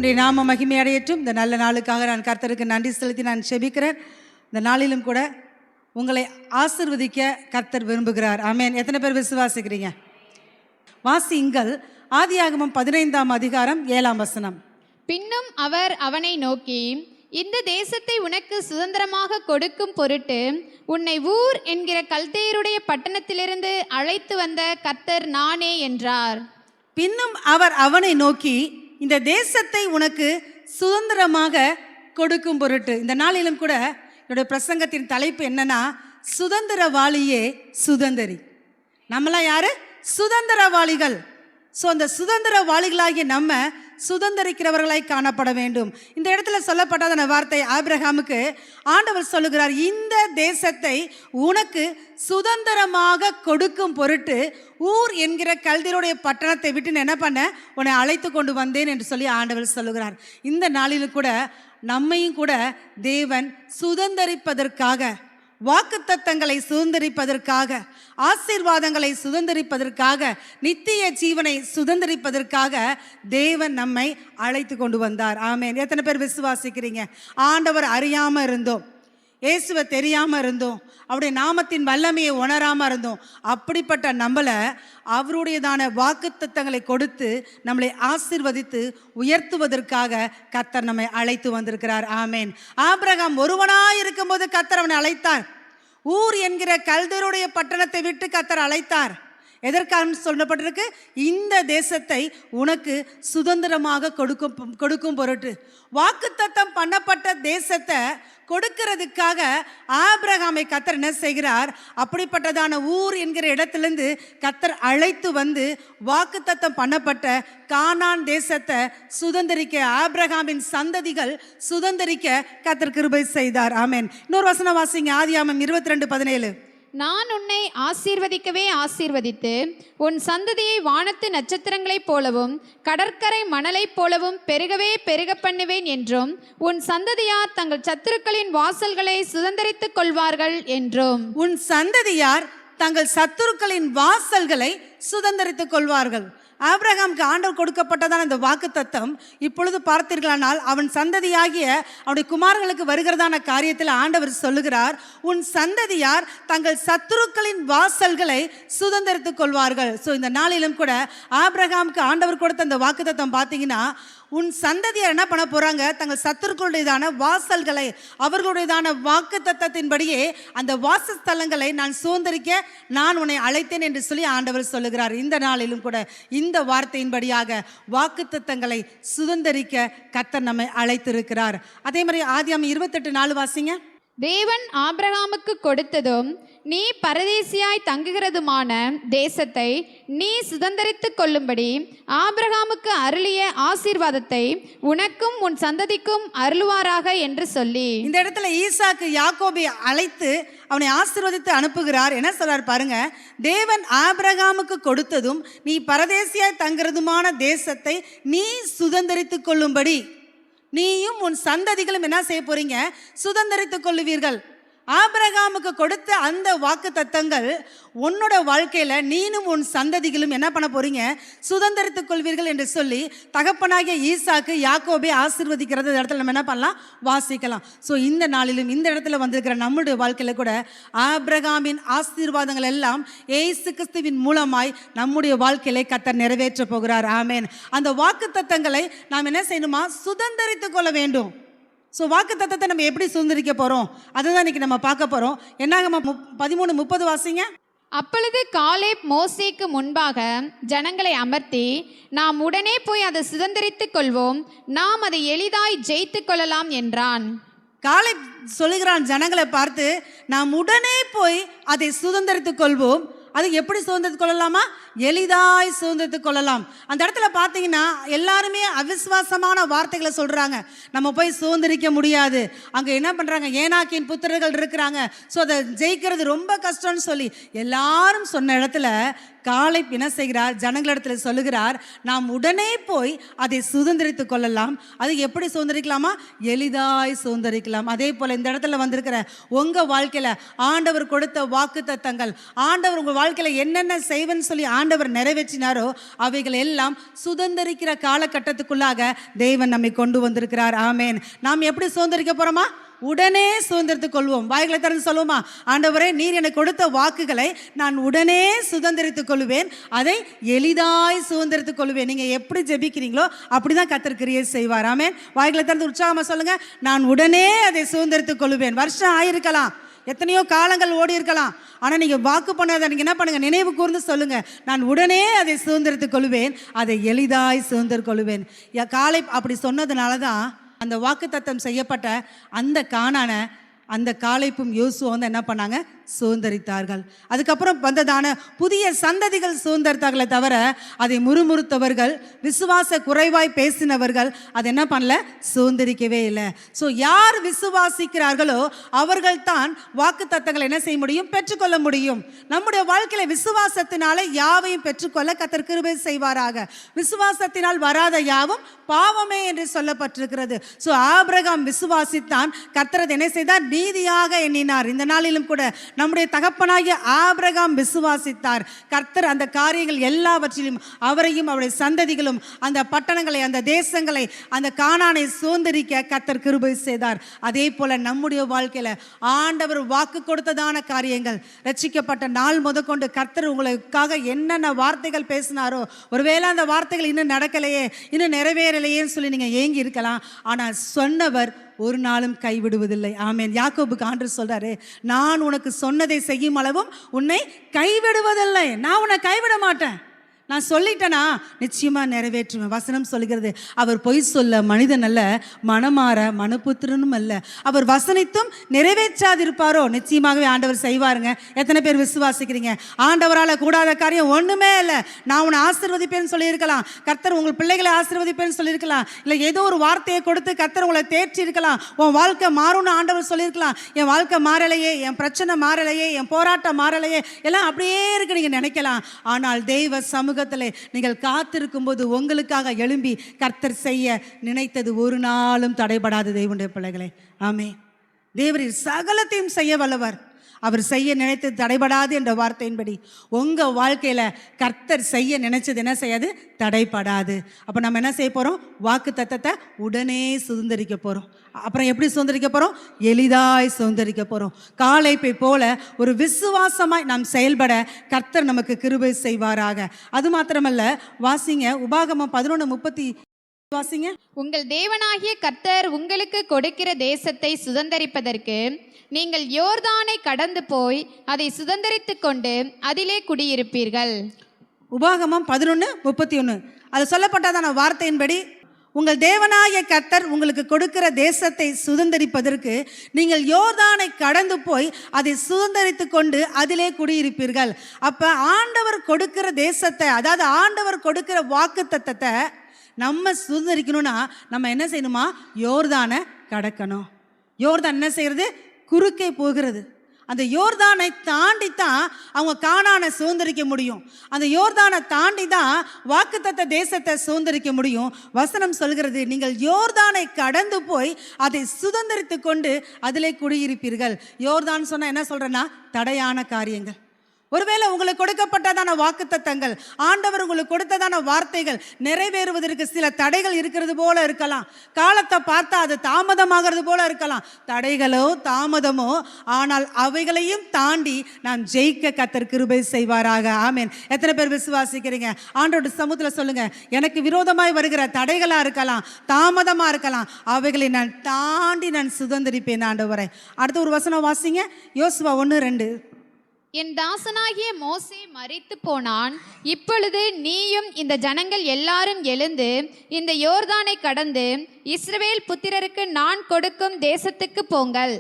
கர்த்தருடைய நாம மகிமை அடையட்டும். இந்த நல்ல நாளுக்காக நான் கர்த்தருக்கு நன்றி செலுத்தி நான் செபிக்கிறேன். இந்த நாளிலும் கூட உங்களை ஆசீர்வதிக்க கர்த்தர் விரும்புகிறார். ஆமென். எத்தனை பேர் விசுவாசிக்கிறீங்க? வாசியுங்கள். ஆதியாகமம் 15ஆம் அதிகாரம் 7ஆம் வசனம். பின்னும் அவர் அவனை நோக்கி, இந்த தேசத்தை உனக்கு சுதந்திரமாக கொடுக்கும் பொருட்டு உன்னை ஊர் என்கிற கல்தேயருடைய பட்டணத்திலிருந்து அழைத்து வந்த கர்த்தர் நானே என்றார். பின்னும் அவர் அவனை நோக்கி, இந்த தேசத்தை உனக்கு சுதந்திரமாக கொடுக்கும் பொருட்டு. இந்த நாளிலும் கூட என்னுடைய பிரசங்கத்தின் தலைப்பு என்னன்னா, சுதந்திரவாளியே சுதந்திரி. நம்மளாம் யாரு? சுதந்திரவாளிகள். ஸோ அந்த சுதந்திரவாளிகளாகிய நம்ம சுதந்திரிக்கிறவர்களாய் காணப்பட வேண்டும். இந்த இடத்துல சொல்லப்பட்டதான வார்த்தை ஆபிரகாமுக்கு ஆண்டவர் சொல்லுகிறார், இந்த தேசத்தை உனக்கு சுதந்திரமாக கொடுக்கும் பொருட்டு ஊர் என்கிற கல்தேயருடைய பட்டணத்தை விட்டு என்ன பண்ண உன்னை அழைத்து கொண்டு வந்தேன் என்று சொல்லி ஆண்டவர் சொல்லுகிறார். இந்த நாளிலும் கூட நம்மையும் கூட தேவன் சுதந்திரிப்பதற்காக, வாக்குத்தத்தங்களை சுதந்திரிப்பதற்காக, ஆசீர்வாதங்களை சுதந்திரிப்பதற்காக, நித்திய ஜீவனை சுதந்திரிப்பதற்காக தேவன் நம்மை அழைத்து கொண்டு வந்தார். ஆமென். எத்தனை பேர் விசுவாசிக்கிறீங்க? ஆண்டவர் அறியாம இருந்தோம், இயேசுவை தெரியாம இருந்தோம், அவருடைய நாமத்தின் வல்லமையை உணராம இருந்தோம். அப்படிப்பட்ட நம்மளை அவருடையதான வாக்குத்தத்தங்களை கொடுத்து நம்மளை ஆசீர்வதித்து உயர்த்துவதற்காக கர்த்தர் நம்மை அழைத்து வந்திருக்கிறார். ஆமென். ஆபிரகாம் ஒருவனாய் இருக்கும்போது கர்த்தர் அவனை அழைத்தார். ஊர் என்கிற கல்தேயருடைய பட்டணத்தை விட்டு கர்த்தர் அழைத்தார். எதற்காக சொல்லப்பட்டிருக்கு? இந்த தேசத்தை உனக்கு சுதந்திரமாக கொடுக்கும் பொருட்டு. வாக்குத்தத்தம் பண்ணப்பட்ட தேசத்தை கொடுக்கிறதுக்காக ஆபிரகாமை கர்த்தர் என்ன செய்கிறார்? அப்படிப்பட்டதான ஊர் என்கிற இடத்திலிருந்து கர்த்தர் அழைத்து வந்து வாக்குத்தத்தம் பண்ணப்பட்ட கானான் தேசத்தை சுதந்திரிக்க, ஆபிரகாமின் சந்ததிகள் சுதந்திரிக்க கர்த்தர் கிருபை செய்தார். ஆமென். இன்னொரு வசனம் வாசிங்க. ஆதியாகமம் 22:17. நான் உன்னை ஆசீர்வதிக்கவே ஆசீர்வதித்து உன் சந்ததியை வானத்து நட்சத்திரங்களைப் போலவும் கடற்கரை மணலைப் போலவும் பெருகவே பெருக பண்ணுவேன் என்றும் உன் சந்ததியார் தங்கள் சத்துருக்களின் வாசல்களை சுதந்திரித்துக் கொள்வார்கள் என்றும். உன் சந்ததியார் தங்கள் சத்துருக்களின் வாசல்களை சுதந்திரித்துக் கொள்வார்கள். ஆபிரகாமுக்கு ஆண்டவர் கொடுக்கப்பட்டதான இந்த வாக்கு தத்தம் இப்பொழுது பார்த்தீர்களானால் அவன் சந்ததியாகிய அவனுடைய குமாரர்களுக்கு வருகிறதான காரியத்தில் ஆண்டவர் சொல்லுகிறார், உன் சந்ததியார் தங்கள் சத்துருக்களின் வாசல்களை சுதந்திரித்துக் கொள்வார்கள். ஸோ இந்த நாளிலும் கூட ஆபிரகாமுக்கு ஆண்டவர் கொடுத்த அந்த வாக்கு தத்தம் பார்த்தீங்கன்னா, உன் சந்ததியார் என்ன பண்ண போறாங்க? தங்கள் சத்துருக்களுடையதான வாசல்களை, அவர்களுடையதான வாக்கு தத்தத்தின்படியே அந்த வாசஸ்தலங்களை நான் சுதந்திரிக்க நான் உன்னை அழைத்தேன் என்று சொல்லி ஆண்டவர் சொல்லுகிறார். இந்த நாளிலும் கூட இந்த வார்த்தையின்படியாக வாக்குத்தத்தங்களை சுதந்திரிக்க கர்த்தர் நம்மை அழைத்திருக்கிறார். அதே மாதிரி ஆதியாகமம் 28:4 வாசிங்க. தேவன் ஆபிரகாமுக்கு கொடுத்ததும் நீ பரதேசியாய் தங்குகிறதுமான தேசத்தை நீ சுதந்திரித்துக் கொள்ளும்படி ஆபிரகாமுக்கு அருளிய ஆசீர்வாதத்தை உனக்கும் உன் சந்ததிக்கும் அருளுவாராக என்று சொல்லி. இந்த இடத்துல ஈசாக்கு யாக்கோபை அழைத்து அவனை ஆசீர்வதித்து அனுப்புகிறார். என்ன சொல்றார் பாருங்க. தேவன் ஆபிரகாமுக்கு கொடுத்ததும் நீ பரதேசியாய் தங்குறதுமான தேசத்தை நீ சுதந்திரித்துக் கொள்ளும்படி நீயும் உன் சந்ததிகளும் என்ன செய்ய போறீங்க? சுதந்திரித்துக் கொள்ளுவீர்கள். ஆபிரகாமுக்கு கொடுத்த அந்த வாக்கு தத்தங்கள் உன்னோட வாழ்க்கையில நீனும் உன் சந்ததிகளும் என்ன பண்ண போறீங்க? சுதந்திரித்துக் கொள்வீர்கள் என்று சொல்லி தகப்பனாகிய ஈசாக்கு யாக்கோபை ஆசீர்வதிக்கிறது இடத்துல நம்ம என்ன பண்ணலாம்? வாசிக்கலாம். ஸோ இந்த நாளிலும் இந்த இடத்துல வந்திருக்கிற நம்முடைய வாழ்க்கையில கூட ஆபிரகாமின் ஆசீர்வாதங்கள் எல்லாம் இயேசு கிறிஸ்துவின் மூலமாய் நம்முடைய வாழ்க்கையில கர்த்தர் நிறைவேற்ற போகிறார். ஆமென். அந்த வாக்கு தத்தங்களை நாம் என்ன செய்யணுமா? சுதந்திரித்துக் கொள்ள வேண்டும். ஸோ வாக்கு தத்தத்தை நம்ம எப்படி சுதந்திரிக்க போகிறோம்? அதுதான் இன்னைக்கு நம்ம பார்க்க போகிறோம். என்னாகமம் 13:30 வாசிங்க. அப்பொழுது காலேப் மோசேக்கு முன்பாக ஜனங்களை அமர்த்தி, நாம் உடனே போய் அதை சுதந்திரித்துக் கொள்வோம், நாம் அதை எளிதாய் ஜெயித்து கொள்ளலாம் என்றான். காலேப் சொல்லுகிறான் ஜனங்களை பார்த்து, நாம் உடனே போய் அதை சுதந்திரித்துக் கொள்வோம். அது எப்படி சுதந்திரித்துக் கொள்ளலாமா? எளிதாய் சுதந்திரித்துக் கொள்ளலாம். அந்த இடத்துல பார்த்தீங்கன்னா எல்லாருமே அவிசுவாசமான வார்த்தைகளை சொல்றாங்க. நம்ம போய் சுதந்திரிக்க முடியாது, அங்கே என்ன பண்றாங்க, ஏனாக்கின் புத்திரர்கள் இருக்கிறாங்க, ஸோ அதை ஜெயிக்கிறது ரொம்ப கஷ்டம்னு சொல்லி எல்லாரும் சொன்ன இடத்துல காலேப் என்ன செய்கிறார்? ஜனங்களிடத்தில் சொல்லுகிறார், நாம் உடனே போய் அதை சுதந்திரித்துக் கொள்ளலாம். அது எப்படி சுதந்திரிக்கலாமா? எளிதாய் சுதந்திரிக்கலாம். அதே போல இந்த இடத்துல வந்திருக்கிற உங்க வாழ்க்கையில ஆண்டவர் கொடுத்த வாக்கு தத்தங்கள், ஆண்டவர் உங்க வாழ்க்கையில் என்னென்ன செய்வேன்னு சொல்லி ஆண்டவர் நிறைவேற்றினாரோ அவைகள் எல்லாம் சுதந்திரிக்கிற காலகட்டத்துக்குள்ளாக தேவன் நம்மை கொண்டு வந்திருக்கிறார். ஆமேன். நாம் எப்படி சுதந்திரிக்க போகிறோமா? உடனே சுதந்திரத்துக் கொள்வோம். வாய்களை திறந்து சொல்லுவோமா? ஆண்டவரே, நீர் எனக்கு கொடுத்த வாக்குகளை நான் உடனே சுதந்திரித்துக் கொள்வேன், அதை எளிதாய் சுதந்திரித்துக் கொள்வேன். நீங்கள் எப்படி ஜெபிக்கிறீங்களோ அப்படிதான் கர்த்தர் கிரியை செய்வார். ஆமென். வாய்களை திறந்து உற்சாகமாக சொல்லுங்க, நான் உடனே அதை சுதந்திரித்துக் கொள்வேன். வருஷம் ஆயிருக்கலாம், எத்தனையோ காலங்கள் ஓடி இருக்கலாம், ஆனால் நீங்கள் வாக்கு பண்ணாத நீங்கள் என்ன பண்ணுங்க, நினைவு கூர்ந்து சொல்லுங்க, நான் உடனே அதை சுதந்திரித்துக் கொள்வேன், அதை எளிதாய் சுதந்திரித்துக் கொள்வேன். காலை அப்படி சொன்னதுனால தான் அந்த வாக்குத்தத்தம் செய்யப்பட்ட அந்த கானான அந்த காலேப்பும் யோசுவா வந்து என்ன பண்ணாங்க, சுதந்திரித்தார்கள். அதுக்கப்புறம் வந்ததான புதிய சந்ததிகள் சுதந்திரித்தார்களே தவிர அதை முறுமுறுத்தவர்கள், விசுவாச குறைவாய் பேசினவர்கள் அதை என்ன பண்ணல, சுதந்திரிக்கவே இல்லை. ஸோ யார் விசுவாசிக்கிறார்களோ அவர்கள் தான் வாக்கு தத்தங்களை என்ன செய்ய முடியும், பெற்றுக்கொள்ள முடியும். நம்முடைய வாழ்க்கையில விசுவாசத்தினால யாவையும் பெற்றுக்கொள்ள கர்த்தர் கிருபை செய்வாராக. விசுவாசத்தினால் வராத யாவும் பாவமே என்று சொல்லப்பட்டிருக்கிறது. ஸோ ஆபிரகாம் விசுவாசித்தான், கர்த்தர் என்ன செய்தார், நீதியாக எண்ணினார். இந்த நாளிலும் கூட நம்முடைய தகப்பனாகிய ஆபிரகாம் விசுவாசித்தார். கர்த்தர் அந்த காரியங்கள் எல்லாவற்றிலும் அவரையும் அவருடைய சந்ததிகளும் அந்த பட்டணங்களை, அந்த தேசங்களை, அந்த கானானை சுதந்திரிக்க கர்த்தர் கிருபை செய்தார். அதே போல நம்முடைய வாழ்க்கையில ஆண்டவர் வாக்கு கொடுத்ததான காரியங்கள், ரட்சிக்கப்பட்ட நாள் முதற்கொண்டு கர்த்தர் உங்களுக்காக என்னென்ன வார்த்தைகள் பேசினாரோ, ஒருவேளை அந்த வார்த்தைகள் இன்னும் நடக்கலையே, இன்னும் நிறைவேறலையேன்னு சொல்லி நீங்க ஏங்கி இருக்கலாம். ஆனால் சொன்னவர் ஒரு நாளும் கைவிடுவதில்லை. ஆமென். யாக்கோபுக்கு ஆண்டவர் சொல்றாரு, நான் உனக்கு சொன்னதை செய்யும் அளவும் உன்னை கைவிடுவதில்லை. நான் உன்னை கைவிட மாட்டேன். நான் சொல்லிட்டேனா நிச்சயமா நிறைவேற்றுவேன். வசனம் சொல்கிறது, அவர் பொய் சொல்ல மனிதன் அல்ல, மனமாற மனுபுத்திரனும் அல்ல. அவர் வசனித்தும் நிறைவேற்றாதிருப்பாரோ? நிச்சயமாகவே ஆண்டவர் செய்வாருங்க. எத்தனை பேர் விசுவாசிக்கிறீங்க? ஆண்டவரால் கூடாத காரியம் ஒண்ணுமே இல்லை. நான் உன்னை ஆசீர்வதிப்பேன்னு சொல்லியிருக்கலாம், கர்த்தர் உங்கள் பிள்ளைகளை ஆசீர்வதிப்பேன்னு சொல்லியிருக்கலாம், இல்லை ஏதோ ஒரு வார்த்தையை கொடுத்து கர்த்தர் உங்களை தேற்றி இருக்கலாம். உன் வாழ்க்கை மாறும்னு ஆண்டவர் சொல்லியிருக்கலாம். என் வாழ்க்கை மாறலையே, என் பிரச்சனை மாறலையே, என் போராட்டம் மாறலையே, எல்லாம் அப்படியே இருக்கு நீங்க நினைக்கலாம். ஆனால் தெய்வ சமூக நீங்கள் காத்திருக்கும் போது உங்களுக்காக எழும்பி கர்த்தர் செய்ய நினைத்தது ஒரு நாளும் தடைபடாது. தேவனுடைய பிள்ளைகளே, ஆமே. தேவரீர் சகலத்தையும் செய்ய வல்லவர். அவர் செய்ய நினைத்தது தடைபடாது என்ற வார்த்தையின்படி உங்க வாழ்க்கையில கர்த்தர் செய்ய நினைச்சது என்ன செய்யாது, தடைபடாது. அப்ப நம்ம என்ன செய்ய போறோம், வாக்கு தத்தத்தை உடனே சுதந்திரிக்க போறோம். அப்புறம் எப்படி சுதந்திரிக்க போறோம், எளிதாய் சுதந்திரிக்க போறோம். காலேப்பை போல ஒரு விசுவாசமாய் நாம் செயல்பட கர்த்தர் நமக்கு கிருபை செய்வாராக. அது மாத்திரமல்ல, வாசிங்க உபாகமம் 11:30 வாசிங்க. உங்கள் தேவனாகிய கர்த்தர் உங்களுக்கு கொடுக்கிற தேசத்தை சுதந்தரிப்பதற்கு நீங்கள் யோர்தானை கடந்து போய் அதை சுதந்தரித்துக் கொண்டு அதிலே குடியிருப்பீர்கள். உபாகமம் 11:31 அது சொல்லப்பட்டதான வார்த்தையின்படி, உங்கள் தேவனாகிய கர்த்தர் உங்களுக்கு கொடுக்கிற தேசத்தை சுதந்தரிப்பதற்கு நீங்கள் யோர்தானை கடந்து போய் அதை சுதந்தரித்துக் கொண்டு அதிலே குடியிருப்பீர்கள். அப்ப ஆண்டவர் கொடுக்கிற தேசத்தை, அதாவது ஆண்டவர் கொடுக்கிற வாக்குத்தத்தத்தை நம்ம சுதந்திரிக்கணும்னா நம்ம என்ன செய்யணுமா, யோர்தானை கடக்கணும். யோர்தான் என்ன செய்யறது, குறுக்கே போகிறது. அந்த யோர்தானை தாண்டி தான் அவங்க கானானை சுதந்திரிக்க முடியும். அந்த யோர்தானை தாண்டி தான் வாக்குத்தத்த தேசத்தை சுதந்திரிக்க முடியும். வசனம் சொல்கிறது, நீங்கள் யோர்தானை கடந்து போய் அதை சுதந்திரித்து கொண்டு அதிலே குடியிருப்பீர்கள். யோர்தான் சொன்னா என்ன சொல்றேன்னா, தடையான காரியங்கள். ஒருவேளை உங்களுக்கு கொடுக்கப்பட்டதான வாக்குத்தத்தங்கள், ஆண்டவர் உங்களுக்கு கொடுத்ததான வார்த்தைகள் நிறைவேறுவதற்கு சில தடைகள் இருக்கிறது போல இருக்கலாம். காலத்தை பார்த்தா அது தாமதமாகிறது போல இருக்கலாம். தடைகளோ தாமதமோ, ஆனால் அவைகளையும் தாண்டி நாம் ஜெயிக்க கர்த்தர் கிருபை செய்வாராக. ஆமென். எத்தனை பேர் விசுவாசிக்கிறீங்க? ஆண்டவருடைய சமூகத்தில் சொல்லுங்க, எனக்கு விரோதமாய் வருகிற தடைகளா இருக்கலாம், தாமதமா இருக்கலாம், அவைகளை நான் தாண்டி நான் சுதந்திரிப்பேன் ஆண்டவரே. அடுத்த ஒரு வசனம் வாசிங்க, யோசுவா 1:2. என் தாசனாகிய மோசே மரித்து போனான், இப்பொழுது நீயும் இந்த ஜனங்கள் எல்லாரும் எழுந்து இந்த யோர்தானை கடந்து இஸ்ரவேல் புத்திரருக்கு நான் கொடுக்கும் தேசத்துக்கு போங்கள்.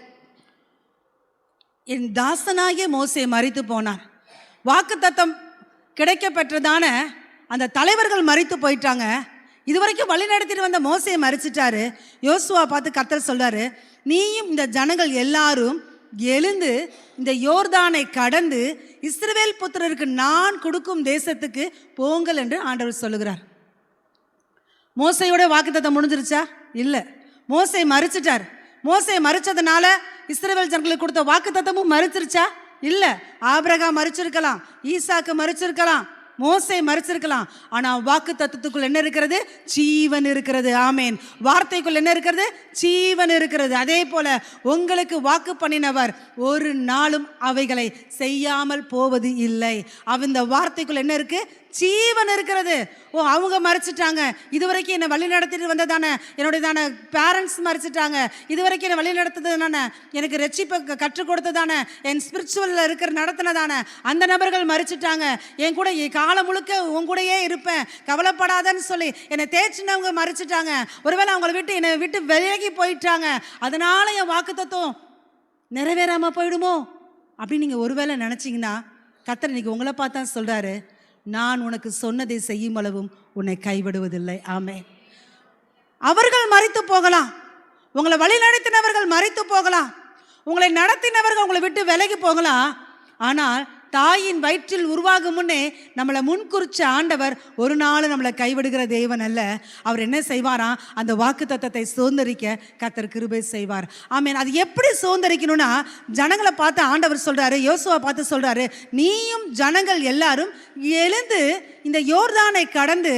என் தாசனாகிய மோசே மரித்து போனான். வாக்குத்தத்தம் கிடைக்க பெற்றதான அந்த தலைவர்கள் மரித்து போயிட்டாங்க. இதுவரைக்கும் வழி நடத்திட்டு வந்த மோசே மரிச்சிட்டாரு. யோசுவா பார்த்து கர்த்தர் சொல்றாரு, நீயும் இந்த ஜனங்கள் எல்லாரும் எழுந்து இந்த யோர்தானை கடந்து இஸ்ரவேல் புத்திரருக்கு நான் கொடுக்கும் தேசத்துக்கு போங்கள் என்று ஆண்டவர் சொல்லுகிறார். மோசையோட வாக்குத்தத்தம் முடிஞ்சிருச்சா? இல்லை. மோசே மரிச்சிட்டார். மோசே மரிச்சதுனால இஸ்ரவேல் ஜனங்களுக்கு கொடுத்த வாக்குத்தத்தமும் மரிச்சிருச்சா? இல்லை. ஆபிரகாம் மரிச்சிருக்கலாம், ஈசாக்கு மரிச்சிருக்கலாம், மோசே மரிச்சிருக்கலாம். ஆனால் வாக்கு தத்துவத்துக்குள் என்ன இருக்கிறது? ஜீவன் இருக்கிறது. ஆமேன். வார்த்தைக்குள் என்ன இருக்கிறது? ஜீவன் இருக்கிறது. அதே போல உங்களுக்கு வாக்கு பண்ணினவர் ஒரு நாளும் அவைகளை செய்யாமல் போவது இல்லை. இந்த வார்த்தைக்குள் என்ன இருக்கு? ஜீவன் இருக்கிறது. அவங்க மறைச்சிட்டாங்க, இதுவரைக்கும் என்னை வழி நடத்திட்டு வந்ததானே என்னுடைய தானே பேரண்ட்ஸ் மறைச்சிட்டாங்க, இதுவரைக்கும் என்னை வழி நடத்துதானே, எனக்கு ரட்சிப்பை கற்றுக் கொடுத்ததானே, என் ஸ்பிரிச்சுவலில் இருக்கிற நடத்தினதானே அந்த நபர்கள் மறைச்சிட்டாங்க. என் கூட காலம் முழுக்க உன் கூடயே இருப்பேன், கவலைப்படாதன்னு சொல்லி என்னை தேய்ச்சினவங்க மறைச்சிட்டாங்க. ஒருவேளை அவங்கள விட்டு என்னை விட்டு விலகி போயிட்டாங்க, அதனால என் வாக்கு தத்துவம் நிறைவேறாமல் போயிடுமோ அப்படின்னு நீங்கள் ஒருவேளை நினச்சிங்கன்னா, கர்த்தர் இன்னைக்கு உங்களை பார்த்தா சொல்கிறாரு, நான் உனக்கு சொன்னதை செய்யும் அளவும் உன்னை கைவிடுவதில்லை. ஆமென். அவர்கள் மரித்து போகலாம், உங்களை வழி நடத்தினவர்கள் மரித்து போகலாம், உங்களை நடத்தினவர்கள் உங்களை விட்டு விலகி போகலாம். ஆனால் தாயின் வயிற்றில் உருவாகும் முன்னே நம்மளை முன்குறிச்ச ஆண்டவர் ஒரு நாள் நம்மளை கைவிடுகிற தேவன் அல்ல. அவர் என்ன செய்வாராம்? அந்த வாக்கு தத்தத்தை சுதந்திரிக்க கர்த்தர் கிருபை செய்வார். ஆமென். அது எப்படி சுதந்திரிக்கணும்னா, ஜனங்களை பார்த்து ஆண்டவர் சொல்றாரு, யோசுவா பார்த்து சொல்றாரு, நீயும் ஜனங்கள் எல்லாரும் எழுந்து இந்த யோர்தானை கடந்து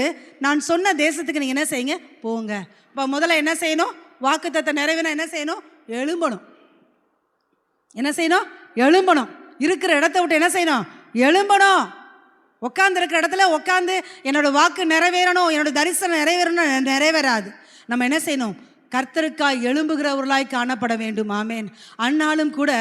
நான் சொன்ன தேசத்துக்கு நீங்க என்ன செய்யுங்க? போங்க. இப்போ முதல்ல என்ன செய்யணும்? வாக்கு தத்தம் நிறைவேற என்ன செய்யணும்? எழும்பணும். என்ன செய்யணும்? எழும்பணும். இருக்கிற இடத்த விட்டு என்ன செய்யணும்? எழும்பணும். உட்காந்து இருக்கிற இடத்துல உட்காந்து என்னோட வாக்கு நிறைவேறணும், என்னோட தரிசனம் நிறைவேறணும், நிறைவேறாது. நம்ம என்ன செய்யணும்? கர்த்தருக்காய் எழும்புகிறவர்களாய் காணப்பட வேண்டும். ஆமேன். அண்ணாலும் கூட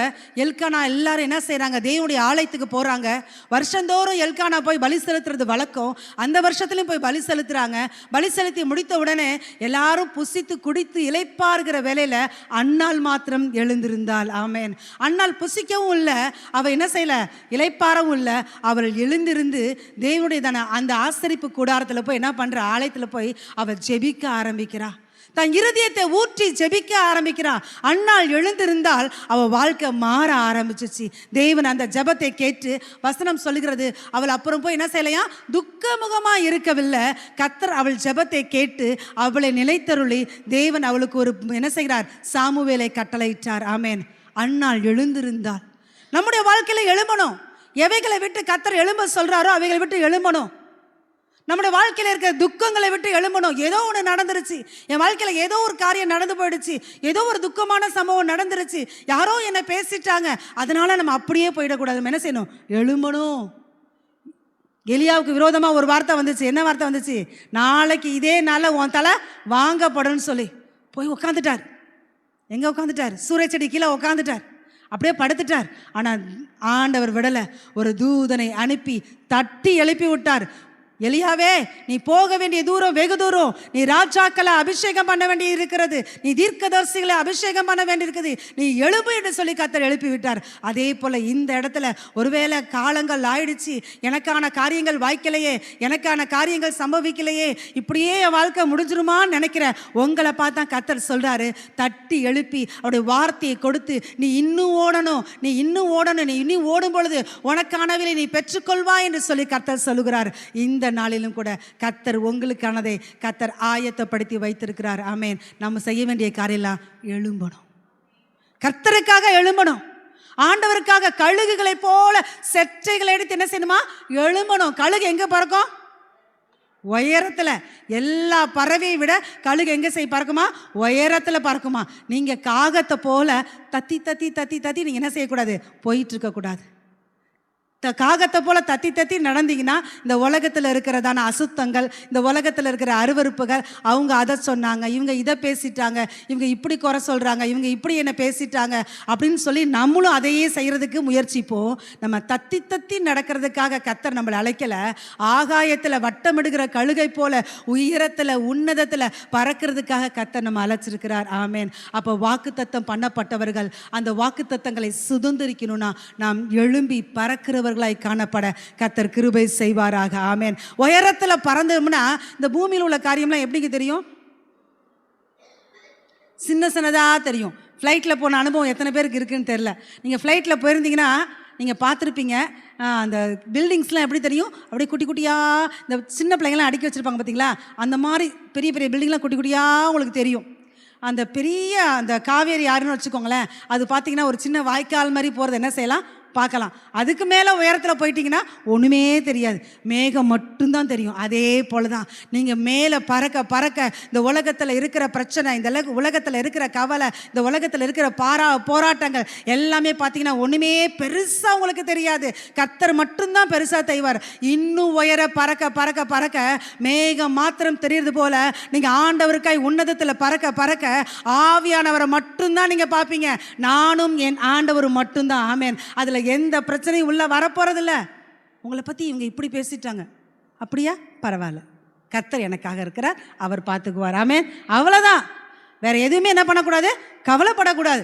எல்கானா எல்லாரும் என்ன செய்கிறாங்க? தேவனுடைய ஆலயத்துக்கு போகிறாங்க. வருஷந்தோறும் எல்கானா போய் பலி செலுத்துறது வழக்கம். அந்த வருஷத்துலையும் போய் பலி செலுத்துகிறாங்க. பலி செலுத்தி முடித்த உடனே எல்லாரும் புசித்து குடித்து இளைப்பாருகிற வேலையில் அண்ணாள் மாத்திரம் எழுந்திருந்தாள். ஆமேன். அண்ணாள் புசிக்கவும் இல்லை, அவள் என்ன செய்யலை? இளைப்பாரவும் இல்லை. அவள் எழுந்திருந்து தேவனுடைய அந்த ஆசரிப்பு கூடாரத்தில் போய் என்ன பண்ணுற? ஆலயத்தில் போய் அவள் ஜெபிக்க ஆரம்பிக்கிறா. தன் இருதயத்தை ஊற்றி ஜெபிக்க ஆரம்பிக்கிறான். அண்ணாள் எழுந்திருந்தால் அவள் வாழ்க்கை மாற ஆரம்பிச்சிச்சு. தேவன் அந்த ஜெபத்தை கேட்டு வசனம் சொல்லுகிறது, அவள் அப்புறம் போய் என்ன செய்யலையா? துக்கமுகமாக இருக்கவில்லை. கர்த்தர் அவள் ஜெபத்தை கேட்டு அவளை நிலைத்தருளி தேவன் அவளுக்கு ஒரு என்ன செய்கிறார்? சாமுவேலை கட்டளையிட்டார். ஆமேன். அண்ணாள் எழுந்திருந்தாள். நம்முடைய வாழ்க்கையில் எழும்பணும். எவைகளை விட்டு கர்த்தர் எழும்ப சொல்றாரோ அவைகளை விட்டு எழும்பணும். நம்முடைய வாழ்க்கையில் இருக்கிற துக்கங்களை விட்டு எழும்பணும். ஏதோ ஒன்று நடந்துருச்சு, என் வாழ்க்கையில் ஏதோ ஒரு காரியம் நடந்து போயிடுச்சு, ஏதோ ஒரு துக்கமான சம்பவம் நடந்துருச்சு, யாரோ என்னை பேசிட்டாங்க, அதனால நம்ம அப்படியே போயிடக்கூடாது. நம்ம என்ன செய்யணும்? எழும்பணும். எலியாவுக்கு விரோதமாக ஒரு வார்த்தை வந்துச்சு. என்ன வார்த்தை வந்துச்சு? நாளைக்கு இதே நாளில் உன் தலை வாங்கப்படும்னு சொல்லி போய் உட்காந்துட்டார். எங்கே உட்காந்துட்டார்? சூரியச்செடி கீழே உட்காந்துட்டார். அப்படியே படுத்துட்டார். ஆனால் ஆண்டவர் விடலை. ஒரு தூதனை அனுப்பி தட்டி எழுப்பி விட்டார். எலியாவே, நீ போக வேண்டிய தூரம் வெகு தூரம். நீ ராஜாக்களை அபிஷேகம் பண்ண வேண்டி இருக்கிறது, நீ தீர்க்கதரிசிகளை அபிஷேகம் பண்ண வேண்டி இருக்குது, நீ எழுப்பு என்று சொல்லி கர்த்தர் எழுப்பி விட்டார். அதே போல இந்த இடத்துல ஒருவேளை காலங்கள் ஆயிடுச்சு, எனக்கான காரியங்கள் வாய்க்கலையே, எனக்கான காரியங்கள் சம்பவிக்கலையே, இப்படியே என் வாழ்க்கை முடிஞ்சிருமான்னு நினைக்கிற உங்களை பார்த்தா கர்த்தர் சொல்றாரு, தட்டி எழுப்பி அவருடைய வார்த்தையை கொடுத்து, நீ இன்னும் ஓடணும், நீ இன்னும் ஓடணும், நீ இன்னும் ஓடும் பொழுது உனக்கானவில்லை நீ பெற்றுக்கொள்வா என்று சொல்லி கர்த்தர் சொல்லுகிறார். இந்த நாளிலும் கூட கர்த்தர் உங்களுக்கானதை கர்த்தர் ஆயத்தப்படுத்தி வைத்திருக்கிறார். ஆமேன். நம்ம செய்ய வேண்டிய காரியெல்லாம் எழும்பணும். கர்த்தருக்காக எழும்பணும். ஆண்டவருக்காக கழுகுகளை போல செற்றைகளை எடுத்து என்ன செய்யணுமா? எழும்பணும். கழுகு எங்க பறக்கும்? உயரத்தில். எல்லா பறவையை விட கழுகு எங்கே பறக்குமா? உயரத்தில் பறக்குமா. நீங்கள் காகத்தை போல தத்தி தத்தி தத்தி தத்தி நீங்கள் என்ன செய்யக்கூடாது? போயிட்டு இருக்கக்கூடாது. காகத்தை போல தத்தி தத்தி நடந்தீங்கன்னா இந்த உலகத்தில் இருக்கிறதான அசுத்தங்கள், இந்த உலகத்தில் இருக்கிற அருவருப்புகள், அவங்க அதை சொன்னாங்க, இவங்க இதை பேசிட்டாங்க, இவங்க இப்படி குறை சொல்கிறாங்க, இவங்க இப்படி என்ன பேசிட்டாங்க அப்படின்னு சொல்லி நம்மளும் அதையே செய்கிறதுக்கு முயற்சிப்போம். நம்ம தத்தி தத்தி நடக்கிறதுக்காக கர்த்தர் நம்மளை அழைக்கலை. ஆகாயத்தில் வட்டமிடுகிற கழுகை போல உயரத்தில் உன்னதத்தில் பறக்கிறதுக்காக கர்த்தர் நம்ம அழைச்சிருக்கிறார். ஆமேன். அப்போ வாக்குத்தத்தம் பண்ணப்பட்டவர்கள் அந்த வாக்குத்தத்தங்களை சுதந்திரிக்கணும்னா நாம் எழும்பி பறக்கிறவர்களாய் காணப்பட கர்த்தர் கிருபை செய்வாராக. ஆமேன். உயரத்தில் பறந்தோம்னா இந்த பூமியில் உள்ள காரியம்லாம் எப்படிங்க தெரியும்? சின்ன சின்னதாக தெரியும். ஃப்ளைட்டில் போன அனுபவம் எத்தனை பேருக்கு இருக்குன்னு தெரில. நீங்கள் ஃப்ளைட்டில் போயிருந்தீங்கன்னா நீங்கள் பார்த்துருப்பீங்க, அந்த பில்டிங்ஸ்லாம் எப்படி தெரியும்? அப்படியே குட்டி குட்டியாக இந்த சின்ன பிள்ளைங்களாம் அடுக்கி வச்சுருப்பாங்க பார்த்தீங்களா? அந்த மாதிரி பெரிய பெரிய பில்டிங்லாம் குட்டி குட்டியாக உங்களுக்கு தெரியும். அந்த பெரிய அந்த காவேரி ஆறுன்னு வச்சுக்கோங்களேன், அது பார்த்தீங்கன்னா ஒரு சின்ன வாய்க்கால் மாதிரி போகிறது என்ன செய்யலாம்? பார்க்கலாம். அதுக்கு மேலே உயரத்தில் போயிட்டீங்கன்னா ஒன்றுமே தெரியாது, மேகம் மட்டும்தான் தெரியும். அதே போல தான் நீங்கள் மேலே பறக்க பறக்க இந்த உலகத்தில் இருக்கிற பிரச்சனை, இந்த உலகத்தில் இருக்கிற கவலை, இந்த உலகத்தில் இருக்கிற போராட்டங்கள் எல்லாமே பார்த்தீங்கன்னா ஒன்றுமே பெருசாக உங்களுக்கு தெரியாது. கர்த்தர் மட்டும்தான் பெருசாக செய்வார். இன்னும் உயர பறக்க பறக்க பறக்க மேகம் மாத்திரம் தெரியுது போல நீங்கள் ஆண்டவருக்காய் உன்னதத்தில் பறக்க பறக்க ஆவியானவரை மட்டும்தான் நீங்கள் பார்ப்பீங்க. நானும் என் ஆண்டவர் மட்டும்தான். ஆமென். அதில் எந்த பிரச்சனையும் உள்ள வரப்போறதில்ல. உங்களை பற்றி இவங்க இப்படி பேசிட்டாங்க, அப்படியா, பரவாயில்ல, கர்த்தர் எனக்காக இருக்கிறார், அவர் பார்த்துக்குவார். ஆமென். அவ்வளோதான். வேற எதுவுமே என்ன பண்ணக்கூடாது, கவலைப்படக்கூடாது.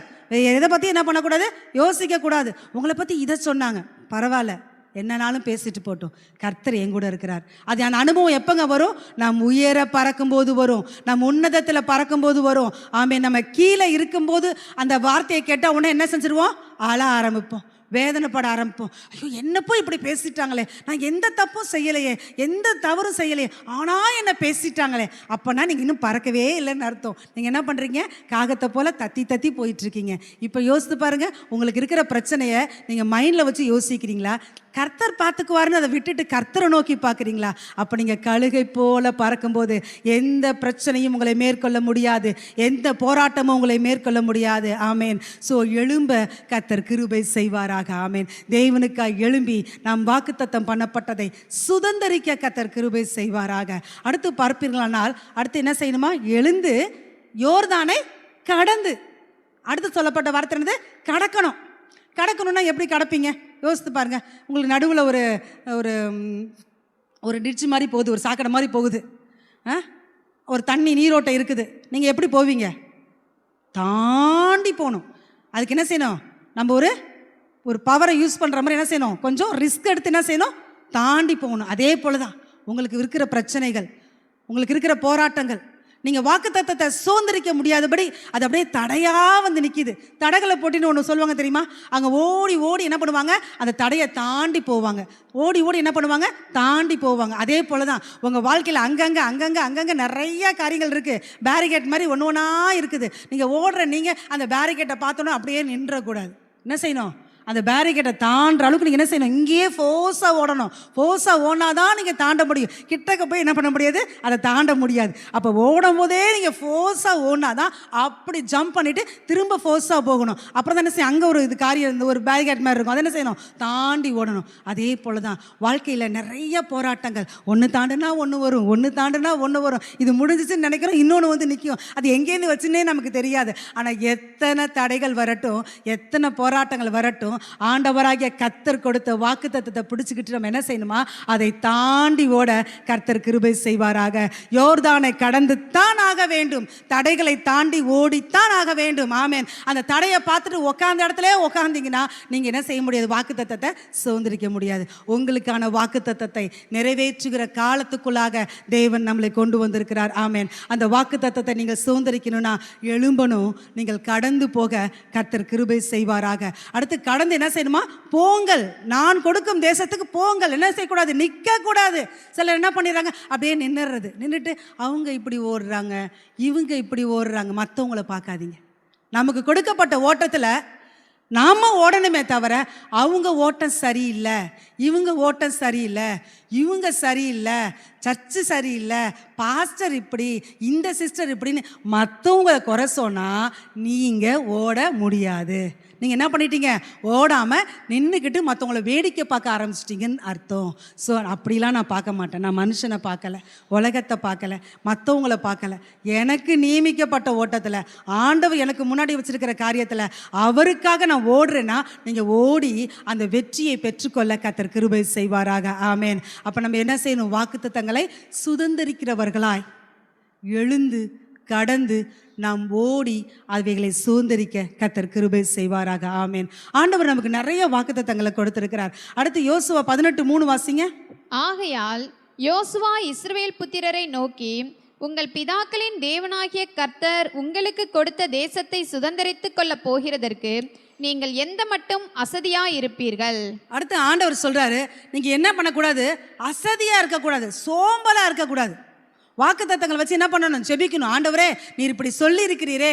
எதை பற்றி என்ன பண்ணக்கூடாது, யோசிக்கக்கூடாது. உங்களை பற்றி இதை சொன்னாங்க, பரவாயில்ல, என்னன்னாலும் பேசிட்டு போட்டோம், கர்த்தர் என் கூட இருக்கிறார். அது அந்த அனுபவம் எப்போங்க வரும், நம் உயர பறக்கும்போது வரும், நம் உன்னதத்தில் பறக்கும்போது வரும். ஆமென். நம்ம கீழே இருக்கும்போது அந்த வார்த்தையை கேட்டால் உடனே என்ன செஞ்சிருவோம், அழ ஆரம்பிப்போம், வேதனைப்பட ஆரம்பிப்போம். ஐயோ, என்னப்போ இப்படி பேசிட்டாங்களே, நான் எந்த தப்பும் செய்யலையே, எந்த தவறும் செய்யலையே, ஆனால் என்ன பேசிட்டாங்களே. அப்போனா நீங்கள் இன்னும் பறக்கவே இல்லைன்னு அர்த்தம். நீங்கள் என்ன பண்ணுறீங்க, காகத்தை போல் தத்தி தத்தி போயிட்டுருக்கீங்க. இப்போ யோசித்து பாருங்கள், உங்களுக்கு இருக்கிற பிரச்சனையை நீங்கள் மைண்டில் வச்சு யோசிக்கிறீங்களா, கர்த்தர் பார்த்துக்குவாருன்னு அதை விட்டுட்டு கர்த்தரை நோக்கி பார்க்குறீங்களா? அப்போ நீங்கள் கழுகை போல பறக்கும்போது எந்த பிரச்சனையும் உங்களை மேற்கொள்ள முடியாது, எந்த போராட்டமும் உங்களை மேற்கொள்ள முடியாது. ஆமேன். ஸோ எழும்ப கர்த்தர் கிருபை செய்வாராக. ஆமேன். தேவனுக்காய் எழும்பி நாம் வாக்குத்தத்தம் பண்ணப்பட்டதை சுதந்தரிக்க கர்த்தர் கிருபை செய்வாராக. அடுத்து பார்ப்பீர்களானால் அடுத்து என்ன செய்யணுமா, எழுந்து யோர்தானை கடந்து, அடுத்து சொல்லப்பட்ட வார்த்தை என்னது, கடக்கணும். கடக்கணும்னா எப்படி கடப்பீங்க, யோசித்து பாருங்க. உங்களுக்கு நடுவில் ஒரு ஒரு ஒரு டிட்ச் மாதிரி போகுது, ஒரு சாக்கடை மாதிரி போகுது, ஒரு தண்ணி நீரோட்டம் இருக்குது. நீங்கள் எப்படி போவீங்க, தாண்டி போகணும். அதுக்கு என்ன செய்யணும், நம்ம ஒரு பவரை யூஸ் பண்ணுற மாதிரி என்ன செய்யணும், கொஞ்சம் ரிஸ்க் எடுத்து என்ன செய்யணும், தாண்டி போகணும். அதே போல தான் உங்களுக்கு இருக்கிற பிரச்சனைகள், உங்களுக்கு இருக்கிற போராட்டங்கள், நீங்கள் வாக்குத்தத்தத்தை சுதந்திரிக்க முடியாதபடி அது அப்படியே தடையாக வந்து நிற்கிது. தடைகளை போட்டின்னு ஒன்று சொல்லுவாங்க தெரியுமா, அங்கே ஓடி ஓடி என்ன பண்ணுவாங்க, அந்த தடையை தாண்டி போவாங்க, ஓடி ஓடி என்ன பண்ணுவாங்க, தாண்டி போவாங்க. அதே போல தான் உங்கள் வாழ்க்கையில் அங்கங்கே நிறைய காரியங்கள் இருக்குது, பேரிகேட் மாதிரி ஒன்று ஒன்றா இருக்குது. நீங்கள் ஓடுற நீங்கள் அந்த பேரிகேட்டை பார்த்தோன்னா அப்படியே நின்றக்கூடாது. என்ன செய்யணும், அந்த பேரிகேட்டை தாண்டுற அளவுக்கு நீங்கள் என்ன செய்யணும், இங்கேயே ஃபோர்ஸாக ஓடணும். ஃபோர்ஸாக ஓடினாதான் நீங்கள் தாண்ட முடியும். கிட்டக்க போய் என்ன பண்ண முடியாது, அதை தாண்ட முடியாது. அப்போ ஓடும் போதே நீங்கள் ஃபோர்ஸாக ஓடினாதான் அப்படி ஜம்ப் பண்ணிவிட்டு திரும்ப ஃபோர்ஸாக போகணும். அப்புறம் தான் என்ன செய்யும், அங்கே ஒரு இது காரியம் இந்த ஒரு பேரிகேட் மாதிரி இருக்கும், அதை என்ன செய்யணும், தாண்டி ஓடணும். அதே போல் தான் வாழ்க்கையில் நிறைய போராட்டங்கள், ஒன்று தாண்டுனா ஒன்று வரும், ஒன்று தாண்டுனா ஒன்று வரும். இது முடிஞ்சிச்சுன்னு நினைக்கிறோம், இன்னொன்று வந்து நிற்கும். அது எங்கேருந்து வச்சுன்னே நமக்கு தெரியாது. ஆனால் எத்தனை தடைகள் வரட்டும், எத்தனை போராட்டங்கள் வரட்டும், ஆண்டவராகிய கர்த்தர் கொடுத்த வாக்குத்தத்தத்தை பிடிச்சுக்கிட்டு நம்ம என்ன செய்யணுமா, அதை தாண்டி ஓட கர்த்தர் கிருபை செய்வாராக. யோர்தானை கடந்து தான் ஆக வேண்டும், தடைகளை தாண்டி ஓடித்தான் ஆக வேண்டும். ஆமென். அந்த தடையை பார்த்துட்டு உட்கார்ந்த இடத்துல உட்கார்ந்தீங்கன்னா நீங்கள் என்ன செய்ய முடியாது, வாக்குத்தத்தத்தை சுதந்திரிக்க முடியாது. உங்களுக்கான வாக்குத்தத்தத்தை நிறைவேற்றுகிற காலத்துக்குள்ளாக தேவன் நம்மளை கொண்டு வந்திருக்கிறார். ஆமென். அந்த வாக்குத்தத்தத்தை நீங்கள் சுதந்திரிக்கணும்னா எழும்பணும், நீங்கள் கடந்து போக கர்த்தர் கிருபை செய்வாராக. அடுத்து கடந்து என்ன செய்யணுமா, போங்கள், நான் கொடுக்கும் தேசத்துக்கு போங்கள். என்ன செய்யக்கூடாது, நிற்கக்கூடாது. சிலர் என்ன பண்ணிடுறாங்க, அப்படியே நின்றுட்டு அவங்க இப்படி ஓடுறாங்க, இவங்க இப்படி ஓடுறாங்க, மற்றவங்கள பார்க்காதீங்க. நமக்கு கொடுக்கப்பட்ட ஓட்டத்தில் நாம் ஓடணுமே தவிர அவங்க ஓட்டம் சரியில்லை, இவங்க ஓட்டம் சரியில்லை, இவங்க சரியில்லை, சர்ச்சு சரியில்லை, பாஸ்டர் இப்படி, இந்த சிஸ்டர் இப்படின்னு மற்றவங்களை குறை சொன்னால் நீங்கள் ஓட முடியாது. நீங்கள் என்ன பண்ணிட்டீங்க, ஓடாமல் நின்றுக்கிட்டு மற்றவங்கள வேடிக்கை பார்க்க ஆரம்பிச்சிட்டிங்கன்னு அர்த்தம். ஸோ அப்படிலாம் நான் பார்க்க மாட்டேன். நான் மனுஷனை பார்க்கலை, உலகத்தை பார்க்கலை, மற்றவங்கள பார்க்கலை. எனக்கு நியமிக்கப்பட்ட ஓட்டத்தில், ஆண்டவர் எனக்கு முன்னாடி வச்சுருக்கிற காரியத்தில் அவருக்காக நான் ஓடுறேன்னா நீங்கள் ஓடி அந்த வெற்றியை பெற்றுக்கொள்ள கர்த்தர் கிருபை செய்வாராக. ஆமென். அப்போ நம்ம என்ன செய்யணும், வாக்குத்தத்தங்களை சுதந்திரிக்கிறவர்களாய் எழுந்து கடந்து நாம் ஓடி அவைகளை சுதந்திரிக்க கர்த்தர் கிருபை செய்வாராக. ஆமென். ஆண்டவர் நமக்கு நிறைய வாக்குத்தத்தங்களை கொடுத்திருக்கிறார். அடுத்து யோசுவா 18:3 வாசிங்க. ஆகையால் யோசுவா இஸ்ரவேல் புத்திரரை நோக்கி, உங்கள் பிதாக்களின் தேவனாகிய கர்த்தர் உங்களுக்கு கொடுத்த தேசத்தை சுதந்தரித்துக் கொள்ள போகிறதற்கு நீங்கள் எந்த மட்டும் அசதியா இருப்பீர்கள். அடுத்து ஆண்டவர் சொல்றாரு, நீங்க என்ன பண்ணக்கூடாது, அசதியா இருக்கக்கூடாது, சோம்பலா இருக்கக்கூடாது. வாக்குத்தத்தங்களை வச்சு என்ன பண்ணணும், ஜெபிக்கணும். ஆண்டவரே, நீர் இப்படி சொல்லி இருக்கிறீரே,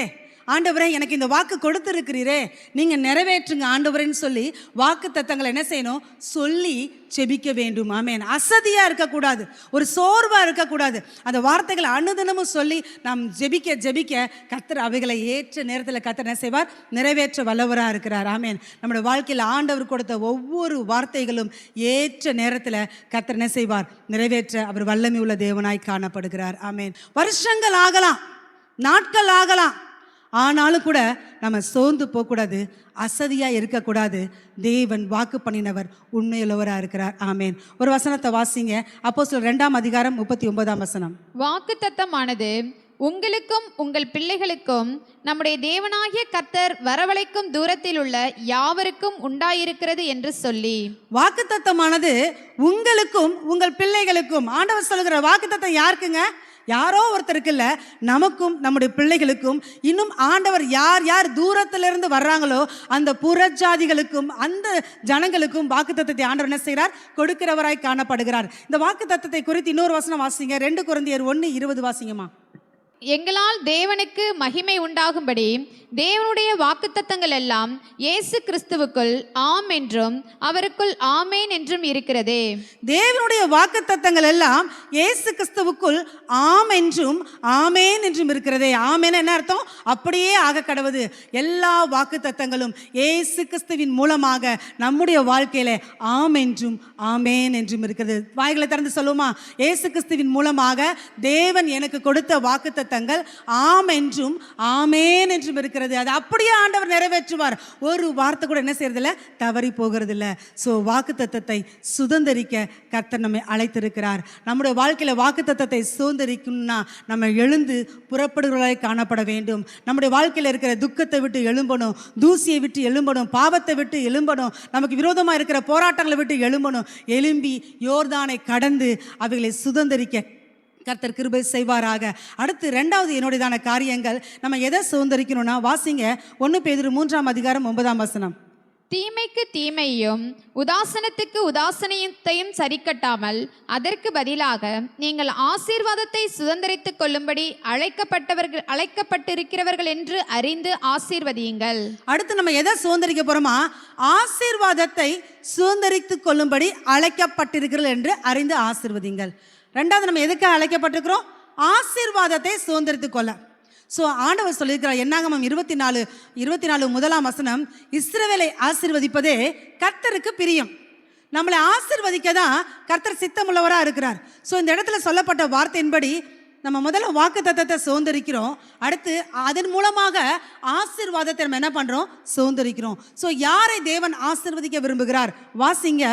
ஆண்டவரே எனக்கு இந்த வாக்கு கொடுத்துருக்கிறீரே, நீங்கள் நிறைவேற்றுங்க ஆண்டவரேன்னு சொல்லி வாக்கு தத்தங்களை என்ன செய்யணும், சொல்லி செபிக்க வேண்டும். ஆமென். அசதியாக இருக்கக்கூடாது, ஒரு சோர்வாக இருக்கக்கூடாது. அந்த வார்த்தைகளை அனுதினமும் சொல்லி நாம் ஜெபிக்க ஜெபிக்க கர்த்தர் அவைகளை ஏற்ற நேரத்தில் கர்த்தர் என்ன செய்வார், நிறைவேற்ற வல்லவராக இருக்கிறார். ஆமென். நம்முடைய வாழ்க்கையில் ஆண்டவர் கொடுத்த ஒவ்வொரு வார்த்தைகளும் ஏற்ற நேரத்தில் கர்த்தர் என்ன செய்வார், நிறைவேற்ற அவர் வல்லமை உள்ள தேவனாய் காணப்படுகிறார். ஆமென். வருஷங்கள் ஆகலாம், நாட்கள் ஆகலாம், ஆனாலும் கூட நம்ம சோர்ந்து போகக்கூடாது, அசதியாக இருக்கக்கூடாது. தேவன் வாக்கு பண்ணினவர் உண்மையுள்ளவராக இருக்கிறார். ஆமேன். ஒரு வசனத்தை வாசிங்க. அப்போஸ்தலர் 2ஆம் அதிகாரம் 39ஆம் வசனம். வாக்குத்தத்தமானது உங்களுக்கும் உங்கள் பிள்ளைகளுக்கும் நம்முடைய தேவனாகிய கர்த்தர் வரவழைக்கும் தூரத்தில் உள்ள யாவருக்கும் உண்டாயிருக்கிறது என்று சொல்லி. வாக்குத்தத்தமானது உங்களுக்கும் உங்கள் பிள்ளைகளுக்கும். ஆண்டவர் சொல்லுகிற வாக்குத்தத்தம் யாருக்குங்க? யாரோ ஒருத்தருக்கு இல்லை, நமக்கும் நம்முடைய பிள்ளைகளுக்கும். இன்னும் ஆண்டவர் யார் யார் தூரத்திலிருந்து வர்றாங்களோ அந்த புறஜாதிகளுக்கும் அந்த ஜனங்களுக்கும் வாக்குத்தத்தத்தை ஆண்டவர் என்ன செய்கிறார், கொடுக்கிறவராய் காணப்படுகிறார். இந்த வாக்குத்தத்தத்தை குறித்து இன்னொரு வசனம் வாசிங்க. 2 கொரிந்தியர் 1:20 வாசிங்கம்மா. எங்களால் தேவனுக்கு மகிமை உண்டாகும்படி தேவனுடைய வாக்குத்தத்தங்கள் எல்லாம் இயேசு கிறிஸ்துவுக்குள் ஆம் என்றும் அவருக்குள் ஆமேன் என்றும் இருக்கிறதே. தேவனுடைய வாக்குத்தத்தங்கள் எல்லாம் இயேசு கிறிஸ்துவுக்குள் ஆம் என்றும் ஆமேன் என்றும் இருக்கிறதே. ஆமேன் என்ன அர்த்தம்? அப்படியே ஆக கடவுது. எல்லா வாக்குத்தத்தங்களும் இயேசு கிறிஸ்துவின் மூலமாக நம்முடைய வாழ்க்கையில ஆம் என்றும் ஆமேன் என்றும் இருக்கிறது. வாய்களை திறந்து சொல்லுமா, இயேசு கிறிஸ்துவின் மூலமாக தேவன் எனக்கு கொடுத்த வாக்குத்தத்தங்கள் ஆம் என்றும் ஆமேன் என்றும் இருக்கிறது. அது அப்படியே ஆண்டவர் நிறைவேற்றுவார். ஒரு வார்த்தை கூட என்ன செய்யறதில்ல, தவறி போகிறது இல்லை. ஸோ வாக்குத்தத்தத்தை சுதந்திரிக்க கர்த்தர் நம்மை அழைத்திருக்கிறார். நம்முடைய வாழ்க்கையில் வாக்குத்தத்தத்தை சுதந்திரிக்கணும்னா நம்ம எழுந்து புறப்படுகிறவர்களாய் காணப்பட வேண்டும். நம்முடைய வாழ்க்கையில் இருக்கிற துக்கத்தை விட்டு எழும்பணும், தூசியை விட்டு எழும்பணும், பாவத்தை விட்டு எழும்பணும், நமக்கு விரோதமாக இருக்கிற போராட்டங்களை விட்டு எழும்பணும். எழும்பி யோர்தானை கடந்து அவைகளை சுதந்திரிக்க கர்த்தர் கிருபை செய்வாராக. அடுத்து 2வது என்னுடையதான காரியங்கள் நம்ம எதை சுதந்திரிக்கணும்னா, வாசிங்க 1 பேதுரு 3ஆம் அதிகாரம் 9ஆம் வசனம். தீமைக்கு தீமையும் உதாசனத்துக்கு உதாசனத்தையும் சரிக்கட்டாமல் அதற்கு பதிலாக நீங்கள் ஆசீர்வாதத்தை சுதந்திரித்துக் கொள்ளும்படி அழைக்கப்பட்டிருக்கிறவர்கள் என்று அறிந்து ஆசீர்வதியுங்கள். அடுத்து நம்ம எதை சுதந்திரிக்க போறோமா, ஆசீர்வாதத்தை சுதந்திரித்துக் கொள்ளும்படி அழைக்கப்பட்டிருக்கிறீர்கள் என்று அறிந்து ஆசீர்வதியுங்கள். 2வது நம்ம எதுக்காக அழைக்கப்பட்டிருக்கிறோம், ஆசீர்வாதத்தை சுதந்திரித்துக் கொள்ள. ஸோ ஆண்டவர் சொல்லியிருக்கிறார். என்னாகமம் 24 முதலாம் வசனம், இஸ்ரவேலை ஆசீர்வதிப்பதே கர்த்தருக்கு பிரியம். நம்மளை ஆசீர்வதிக்க தான் கர்த்தர் சித்தமுள்ளவராக இருக்கிறார். ஸோ இந்த இடத்துல சொல்லப்பட்ட வார்த்தையின்படி நம்ம முதல்ல வாக்குத்தத்தத்தை சுதந்திரிக்கிறோம். அடுத்து அதன் மூலமாக ஆசீர்வாதத்தை நம்ம என்ன பண்ணுறோம், சுதந்திரிக்கிறோம். ஸோ யாரை தேவன் ஆசீர்வதிக்க விரும்புகிறார், வாசிங்க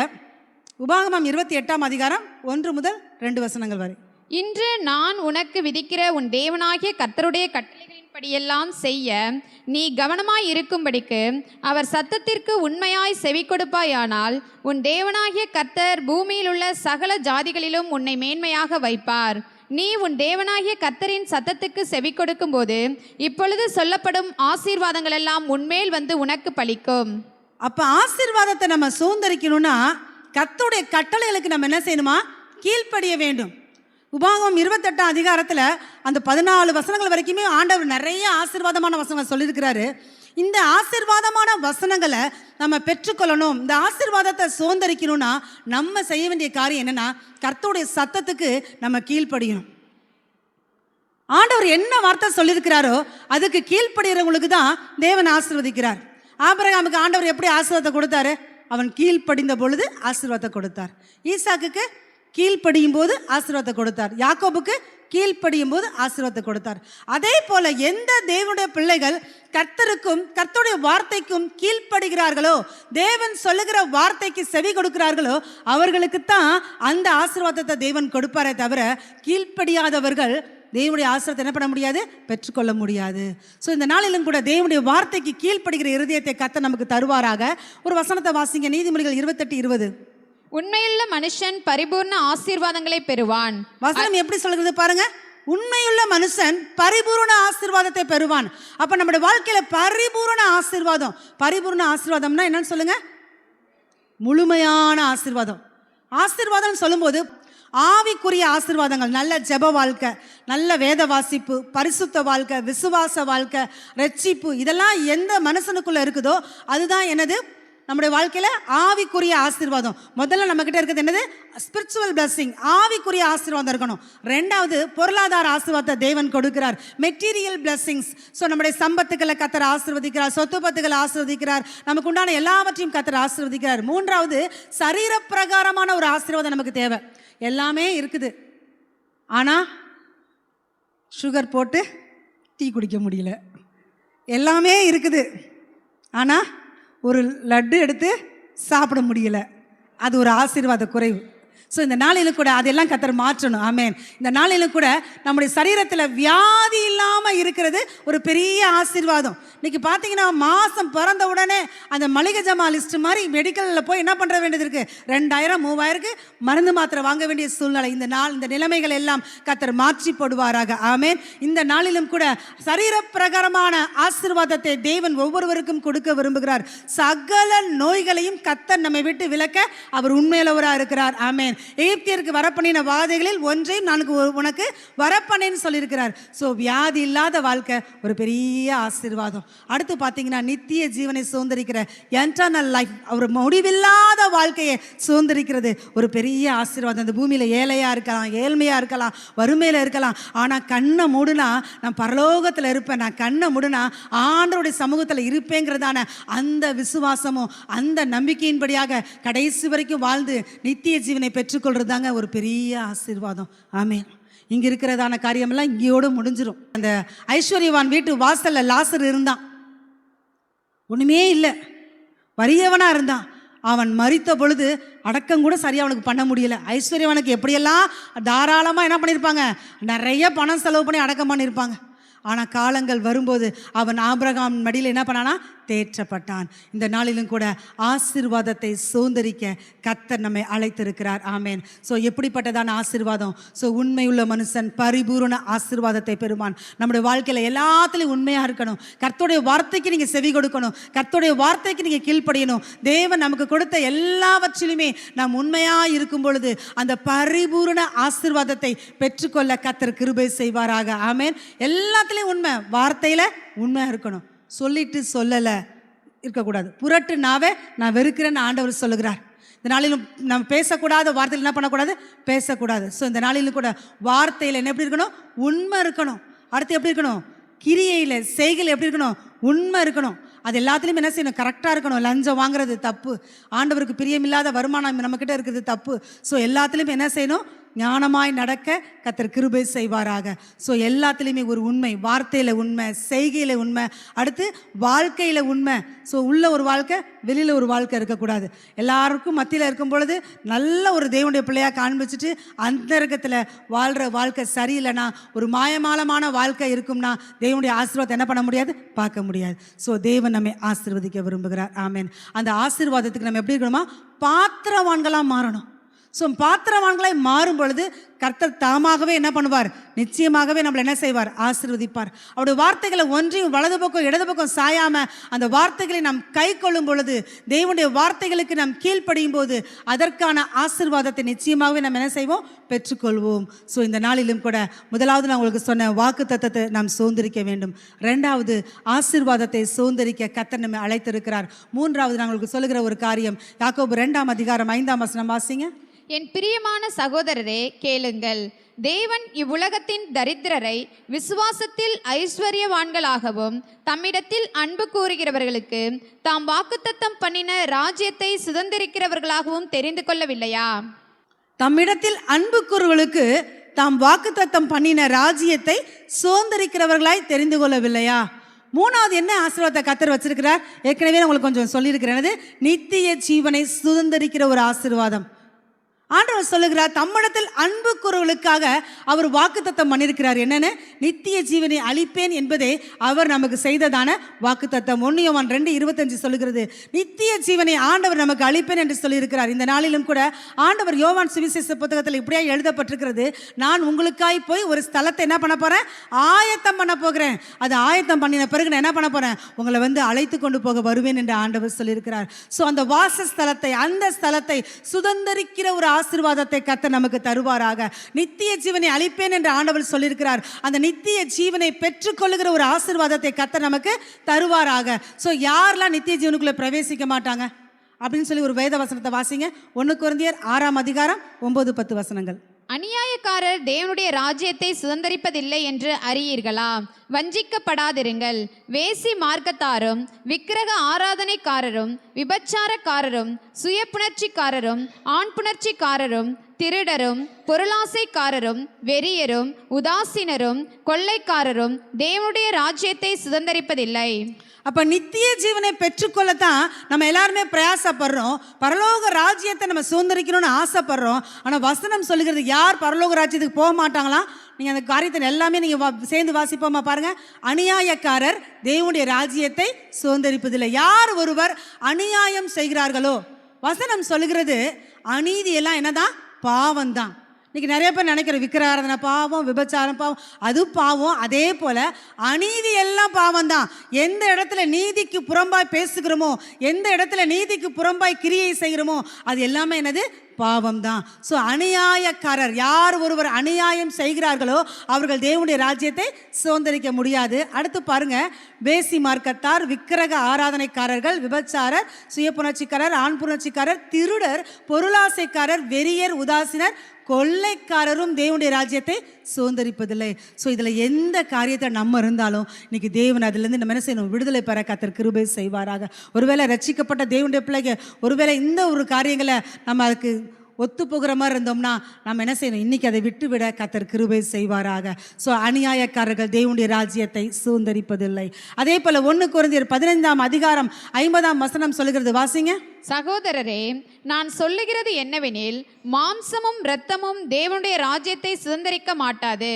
உபாகமம் 28ஆம் அதிகாரம் 1 முதல் 2 வசனங்கள் வரை. இன்று நான் உனக்கு விதிக்கிற உன் தேவனாகிய கர்த்தருடைய கட்டளைகளின்படியெல்லாம் செய்ய நீ கவனமாய் இருக்கும்படிக்கு அவர் சத்தத்திற்கு உண்மையாய் செவி கொடுப்பாயானால் உன் தேவனாகிய கர்த்தர் பூமியில் உள்ள சகல ஜாதிகளிலும் உன்னை மேன்மையாக வைப்பார். நீ உன் தேவனாகிய கர்த்தரின் சத்தத்துக்கு செவி கொடுக்கும் போது இப்பொழுது சொல்லப்படும் ஆசீர்வாதங்கள் எல்லாம் உன்மேல் வந்து உனக்கு பலிக்கும். அப்ப ஆசீர்வாதத்தை நம்ம சுதந்திரிக்கணும்னா கர்த்தருடைய கட்டளைகளுக்கு நம்ம என்ன செய்யணுமா, கீழ்ப்படிய வேண்டும். உபாகமம் 28ஆம் அதிகாரத்தில் அந்த 14 வசனங்கள் வரைக்குமே ஆண்டவர் நிறைய ஆசீர்வாதமான வசனங்கள் சொல்லியிருக்கிறாரு. இந்த ஆசீர்வாதமான வசனங்களை நம்ம பெற்றுக்கொள்ளணும், இந்த ஆசீர்வாதத்தை சுதந்திரிக்கணும்னா நம்ம செய்ய வேண்டிய காரியம் என்னன்னா, கர்த்தருடைய சத்தத்துக்கு நம்ம கீழ்ப்படியணும். ஆண்டவர் என்ன வார்த்தை சொல்லியிருக்கிறாரோ அதுக்கு கீழ்ப்படுகிறவங்களுக்கு தான் தேவன் ஆசீர்வதிக்கிறார். ஆபிரகாமுக்கு ஆண்டவர் எப்படி ஆசீர்வாதத்தை கொடுத்தாரு, அவன் கீழ்ப்படிந்த பொழுது ஆசீர்வாதத்தை கொடுத்தார். ஈசாக்குக்கு கீழ்ப்படியும் போது ஆசீர்வாதத்தை கொடுத்தார். யாக்கோபுக்கு கீழ்ப்படியும் போது ஆசீர்வாதத்தை கொடுத்தார். அதே போல எந்த தேவனுடைய பிள்ளைகள் கர்த்தருக்கும் கர்த்தருடைய வார்த்தைக்கும் கீழ்ப்படுகிறார்களோ, தேவன் சொல்லுகிற வார்த்தைக்கு செவி கொடுக்கிறார்களோ, அவர்களுக்குத்தான் அந்த ஆசீர்வாதத்தை தேவன் கொடுப்பாரே தவிர கீழ்ப்படியாதவர்கள் தேவனுடைய ஆசீர்வாதத்தை என்ன பண்ண முடியாது, பெற்றுக்கொள்ள முடியாது. ஸோ இந்த நாளிலும் கூட தேவனுடைய வார்த்தைக்கு கீழ்ப்படுகிற இருதயத்தை கர்த்தர் நமக்கு தருவாராக. ஒரு வசனத்தை வாசிங்க, நீதிமொழிகள் 28:20. உண்மையுள்ள மனுஷன் பரிபூர்ண ஆசீர்வாதங்களை பெறுவான். வசனம் எப்படி சொல்கிறது பாருங்க, உண்மையுள்ள மனுஷன் பரிபூர்ண ஆசீர்வாதத்தை பெறுவான். அப்ப நம்முடைய வாழ்க்கையில பரிபூர்ண ஆசீர்வாதம், பரிபூர்ண ஆசீர்வாதம்னா என்னன்னு சொல்லுங்க, முழுமையான ஆசீர்வாதம். ஆசீர்வாதம் சொல்லும்போது ஆவிக்குரிய ஆசீர்வாதங்கள், நல்ல ஜெப வாழ்க்கை, நல்ல வேத வாசிப்பு, பரிசுத்த வாழ்க்கை, விசுவாச வாழ்க்கை, ரட்சிப்பு, இதெல்லாம் எந்த மனுஷனுக்குள்ள இருக்குதோ அதுதான் என்னது நம்முடைய வாழ்க்கையில் ஆவிக்குரிய ஆசீர்வாதம். முதல்ல நம்மக்கிட்ட இருக்கிறது என்னது? ஸ்பிரிச்சுவல் பிளஸிங், ஆவிக்குரிய ஆசீர்வாதம் இருக்கணும். ரெண்டாவது, பொருளாதார ஆசீர்வாதத்தை தேவன் கொடுக்கிறார், மெட்டீரியல் பிளஸிங்ஸ். ஸோ நம்முடைய சம்பத்துக்களை கர்த்தர் ஆசீர்வதிக்கிறார், சொத்து பத்துக்களை ஆசீர்வதிக்கிறார், நமக்கு உண்டான எல்லாவற்றையும் கர்த்தர் ஆசீர்வதிக்கிறார். மூன்றாவது, சரீரப்பிரகாரமான ஒரு ஆசீர்வாதம் நமக்கு தேவை. எல்லாமே இருக்குது, ஆனால் சுகர் போட்டு டீ குடிக்க முடியல. எல்லாமே இருக்குது, ஆனால் ஒரு லட்டு எடுத்து சாப்பிட முடியல. அது ஒரு ஆசீர்வாத குறைவு. ஸோ இந்த நாளிலும் கூட அதெல்லாம் கர்த்தர் மாற்றணும். ஆமென். இந்த நாளிலும் கூட நம்முடைய சரீரத்தில் வியாதி இல்லாமல் இருக்கிறது ஒரு பெரிய ஆசீர்வாதம். இன்னைக்கு பார்த்தீங்கன்னா மாதம் பிறந்த உடனே அந்த மளிகை ஜமா லிஸ்ட் மாதிரி மெடிக்கலில் போய் என்ன பண்ணுற வேண்டியது இருக்குது? 2000 3000க்கு மருந்து மாத்திரை வாங்க வேண்டிய சூழ்நிலை. இந்த நிலைமைகள் எல்லாம் கர்த்தர் மாற்றி போடுவாராக. ஆமென். இந்த நாளிலும் கூட சரீரப்பிரகாரமான ஆசீர்வாதத்தை தேவன் ஒவ்வொருவருக்கும் கொடுக்க விரும்புகிறார். சகல நோய்களையும் கர்த்தர் நம்மை விட்டு விலக்க அவர் உண்மையுள்ளவராக இருக்கிறார். ஆமென். எகிப்தியருக்கு வரப்பண்ணின வாதைகளில் ஒன்றையும் நான் உனக்கு வரப்பண்ணேன்னு சொல்லியிருக்கிறார். ஸோ வியாதி இல்லாத வாழ்க்கை ஒரு பெரிய ஆசீர்வாதம். அடுத்து பார்த்தீங்கன்னா நித்திய ஜீவனை சுதந்திரிக்கிற எட்டர்னல் லைஃப், ஒரு முடிவில்லாத வாழ்க்கையை சுதந்திரிக்கிறது ஒரு பெரிய ஆசீர்வாதம். அந்த பூமியில் ஏழையாக இருக்கலாம், ஏழ்மையாக இருக்கலாம், வறுமையில் இருக்கலாம், ஆனால் கண்ணை மூடுனா நான் பரலோகத்தில் இருப்பேன், நான் கண்ணை மூடுனா ஆண்டவருடைய சமூகத்தில் இருப்பேங்கிறதான அந்த விசுவாசமும் அந்த நம்பிக்கையின்படியாக கடைசி வரைக்கும் வாழ்ந்து நித்திய ஜீவனை பெற்றுக்கொள்றது தாங்க ஒரு பெரிய ஆசீர்வாதம். ஆமென். இங்கே இருக்கிறதான காரியமெல்லாம் இங்கேயோடு முடிஞ்சிடும். அந்த ஐஸ்வர்யவான் வீட்டு வாசல்ல லாசர் இருந்தான், ஒன்றுமே இல்லை, வறியவனாக இருந்தான். அவன் மரித்த பொழுது அடக்கம் கூட சரியாக அவனுக்கு பண்ண முடியல. ஐஸ்வர்யவனுக்கு எப்படியெல்லாம் தாராளமாக என்ன பண்ணியிருப்பாங்க, நிறைய பணம் செலவு பண்ணி அடக்கம் பண்ணியிருப்பாங்க. ஆனால் காலங்கள் வரும்போது அவன் ஆபிரகாம் மடியில் என்ன பண்ணானா? தேற்றப்பட்டான். இந்த நாளிலும் கூட ஆசீர்வாதத்தை சுதந்திரிக்க கர்த்தர் நம்மை அழைத்திருக்கிறார். ஆமென். ஸோ எப்படிப்பட்டதான ஆசீர்வாதம்? ஸோ உண்மையுள்ள மனுஷன் பரிபூரண ஆசீர்வாதத்தை பெறுவான். நம்முடைய வாழ்க்கையில் எல்லாத்துலேயும் உண்மையாக இருக்கணும். கர்த்தருடைய வார்த்தைக்கு நீங்கள் செவி கொடுக்கணும், கர்த்தருடைய வார்த்தைக்கு நீங்கள் கீழ்ப்படியணும். தேவன் நமக்கு கொடுத்த எல்லாவற்றிலுமே நாம் உண்மையாக இருக்கும் பொழுது அந்த பரிபூரண ஆசீர்வாதத்தை பெற்றுக்கொள்ள கர்த்தர் கிருபை செய்வாராக. ஆமென். எல்லாத்துலேயும் உண்மை, வார்த்தையில் உண்மையாக இருக்கணும், சொல்லிட்டு சொல்லலை இருக்கக்கூடாது. புரட்டு நாவே நான் வெறுக்கிறேன்னு ஆண்டவர் சொல்லுகிறார். இந்த நாளிலும் நம்ம பேசக்கூடாத வார்த்தையில் என்ன பண்ணக்கூடாது? பேசக்கூடாது. ஸோ இந்த நாளிலும் கூட வார்த்தையில் என்ன எப்படி இருக்கணும்? உண்மை இருக்கணும். அடுத்து எப்படி இருக்கணும்? கிரியையில் செய்கையில் எப்படி இருக்கணும்? உண்மை இருக்கணும். அது எல்லாத்துலேயும் என்ன செய்யணும்? கரெக்டாக இருக்கணும். லஞ்சம் வாங்குறது தப்பு, ஆண்டவருக்கு பிரியமில்லாத வருமானம் நம்மக்கிட்ட இருக்கிறது தப்பு. ஸோ எல்லாத்துலேயும் என்ன செய்யணும்? ஞானமாய் நடக்க கர்த்தர் கிருபை செய்வாராக. ஸோ எல்லாத்துலேயுமே ஒரு உண்மை, வார்த்தையில் உண்மை, செய்கையில் உண்மை, அடுத்து வாழ்க்கையில் உண்மை. ஸோ உள்ள ஒரு வாழ்க்கை, வெளியில் ஒரு வாழ்க்கை இருக்கக்கூடாது. எல்லாருக்கும் மத்தியில் இருக்கும் பொழுது நல்ல ஒரு தேவனுடைய பிள்ளையாக காண்பிச்சுட்டு அந்தரங்கத்தில் வாழ்கிற வாழ்க்கை சரியில்லைனா, ஒரு மாயமாலமான வாழ்க்கை இருக்கும்னா தேவனுடைய ஆசீர்வாதத்தை என்ன பண்ண முடியாது? பார்க்க முடியாது. ஸோ தேவன் நம்மை ஆசீர்வதிக்க விரும்புகிறார். ஆமென். அந்த ஆசீர்வாதத்துக்கு நம்ம எப்படி இருக்கணுமா? பாத்திரவான்களாக மாறணும். ஸோ பாத்திரவான்களை மாறும் பொழுது கர்த்தர் தாமாகவே என்ன பண்ணுவார்? நிச்சயமாகவே நம்மளை என்ன செய்வார்? ஆசீர்வதிப்பார். அவருடைய வார்த்தைகளை ஒன்றையும் வலது பக்கம் இடது பக்கம் சாயாம அந்த வார்த்தைகளை நாம் கை கொள்ளும் பொழுது, தேவனுடைய வார்த்தைகளுக்கு நாம் கீழ்ப்படியும் போது அதற்கான ஆசீர்வாதத்தை நிச்சயமாகவே நம்ம என்ன செய்வோம்? பெற்றுக்கொள்வோம். ஸோ இந்த நாளிலும் கூட முதலாவது நான் உங்களுக்கு சொன்ன வாக்கு தத்தத்தை நாம் சுதந்திரிக்க வேண்டும். ரெண்டாவது, ஆசீர்வாதத்தை சுதந்திரிக்க கர்த்தர் நம்மை அழைத்திருக்கிறார். மூன்றாவது நான் உங்களுக்கு சொல்லுகிற ஒரு காரியம், யாக்கோபு 2 அதிகாரம் 5 வசனம் வாசிங்க. என் பிரியமான சகோதரரே கேளுங்கள், தேவன் இவ்வுலகத்தின் தரித்திரரை விசுவாசத்தில் ஐஸ்வர்யவான்களாகவும் தம்மிடத்தில் அன்பு கூறுகிறவர்களுக்கு தாம் வாக்குத்தத்தம் பண்ணின ராஜ்யத்தை சுதந்திரிக்கிறவர்களாகவும் தெரிந்து கொள்ளவில்லையா? தம்மிடத்தில் அன்பு கூறுவர்களுக்கு தாம் வாக்குத்தத்தம் பண்ணின ராஜ்யத்தை சுதந்திரிக்கிறவர்களாய் தெரிந்து கொள்ளவில்லையா? மூணாவது என்ன ஆசீர்வாதத்தை கர்த்தர் வச்சிருக்கிறார்? ஏற்கனவே உங்களுக்கு கொஞ்சம் சொல்லியிருக்கிறேன். நித்திய ஜீவனை சுதந்திரிக்கிற ஒரு ஆசீர்வாதம். ஆண்டவர் சொல்லுகிறார், தம்மிடத்தில் அன்பு கூறுவர்களுக்காக அவர் வாக்குத்தத்தம் பண்ணியிருக்கிறார். என்னன்னு? நித்திய ஜீவனை அளிப்பேன் என்பதே அவர் நமக்கு செய்ததான வாக்குத்தத்தம். 1 யோவான் 2:25 சொல்லுகிறது, நித்திய ஜீவனை ஆண்டவர் நமக்கு அளிப்பேன் என்று சொல்லியிருக்கிறார். இந்த நாளிலும் கூட ஆண்டவர் யோவான் சுவிசேஷ புத்தகத்தில் இப்படியே எழுதப்பட்டிருக்கிறது, நான் உங்களுக்காய் போய் ஒரு ஸ்தலத்தை என்ன பண்ண போகிறேன்? ஆயத்தம் பண்ண போகிறேன். அது ஆயத்தம் பண்ணின பிறகு நான் என்ன பண்ண போகிறேன்? உங்களை அழைத்து கொண்டு போக வருவேன் என்று ஆண்டவர் சொல்லியிருக்கிறார். ஸோ அந்த வாசஸ்தலத்தை, அந்த ஸ்தலத்தை சுதந்திரிக்கிற ஒரு ஆசீர்வாதத்தை கர்த்தர் நமக்கு தருவாராக. நித்திய ஜீவனை அளிப்பேன் என்று ஆண்டவர் சொல்லியிருக்கிறார். அந்த நித்திய ஜீவனை பெற்றுக்கொள்ளுகிற ஒரு ஆசீர்வாதத்தை கர்த்தர் நமக்கு தருவாராக. ஸோ யாரெல்லாம் நித்திய ஜீவனுக்குள்ளே பிரவேசிக்க மாட்டாங்க அப்படின்னு சொல்லி ஒரு வேத வசனத்தை வாசிங்க. 1 கொரிந்தியர் 6ஆம் அதிகாரம் 9-10 வசனங்கள். அநியாயக்காரர் தேவனுடைய ராஜ்யத்தை சுதந்தரிப்பதில்லை என்று அறியீர்களா? வஞ்சிக்கப்படாதிருங்கள். வேசி மார்க்கத்தாரும் விக்கிரக ஆராதனைக்காரரும் விபச்சாரக்காரரும் சுய புணர்ச்சிக்காரரும் ஆண் புணர்ச்சிக்காரரும் திருடரும் பொருளாசைக்காரரும் வெறியரும் உதாசீனரும் கொள்ளைக்காரரும் தேவனுடைய ராஜ்யத்தை சுதந்தரிப்பதில்லை. அப்ப நித்திய ஜீவனை பெற்றுக்கொள்ளத்தான் நம்ம எல்லாருமே பிரயாசப்படுறோம். பரலோக ராஜ்யத்தை நம்ம சுதந்திரிக்கணும்னு ஆசைப்படுறோம். ஆனால் வசனம் சொல்லுகிறது யார் பரலோக ராஜ்யத்துக்கு போக மாட்டாங்களாம். நீங்கள் அந்த காரியத்தை எல்லாமே நீங்கள் சேர்ந்து வாசிப்போமா பாருங்க. அநியாயக்காரர் தேவனுடைய ராஜ்யத்தை சுதந்திரிப்பதில்லை. யார் ஒருவர் அநியாயம் செய்கிறார்களோ, வசனம் சொல்லுகிறது அநீதி எல்லாம் என்னதான் பாவம்தான். இன்னைக்கு நிறைய பேர் நினைக்கிற விக்கிரகாராதனை பாவம், விபச்சாரம் பாவம், அது பாவம். அதே போல அநீதி எல்லாம் பாவம் தான். எந்த இடத்துல நீதிக்கு புறம்பாய் பேசுகிறோமோ, எந்த இடத்துல நீதிக்கு புறம்பாய் கிரியை செய்கிறோமோ, அது எல்லாமே என்னது பாவம் தான். ஸோ அநியாயக்காரர், யார் ஒருவர் அநியாயம் செய்கிறார்களோ அவர்கள் தேவனுடைய ராஜ்யத்தை சுதந்திரிக்க முடியாது. அடுத்து பாருங்க, வேசி மார்க்கத்தார், விக்கிரக ஆராதனைக்காரர்கள், விபச்சாரர், சுய புணர்ச்சிக்காரர், ஆண் புணர்ச்சிக்காரர், திருடர், பொருளாசைக்காரர், வெறியர், உதாசீனர், கொள்ளைக்காரரும் தேவனுடைய ராஜ்யத்தை சுதந்திரிப்பதில்லை. ஸோ இதில் எந்த காரியத்தை நம்ம இருந்தாலும் இன்னைக்கு தேவன் அதிலிருந்து நம்ம என்ன செய்யணும், விடுதலை பெற கர்த்தர் கிருபை செய்வாராக. ஒருவேளை ரட்சிக்கப்பட்ட தேவனுடைய பிள்ளைங்க ஒருவேளை இந்த ஒரு காரியங்களை நம்ம அதுக்கு ஒத்து போகிற மாதிரி இருந்தோம்னா நம்ம என்ன செய்யணும், இன்னைக்கு அதை விட்டுவிட கர்த்தர் கிருபை செய்வாராக. ஸோ அநியாயக்காரர்கள் தேவனுடைய ராஜ்யத்தை சுதந்திரிப்பதில்லை. அதே போல 1 கொரிந்தியர் 15ஆம் அதிகாரம் 50ஆம் வசனம் சொல்லுகிறது, வாசிங்க. சகோதரரே, நான் சொல்லுகிறது என்னவெனில், மாம்சமும் இரத்தமும் தேவனுடைய ராஜ்யத்தை சுதந்திரிக்க மாட்டாது.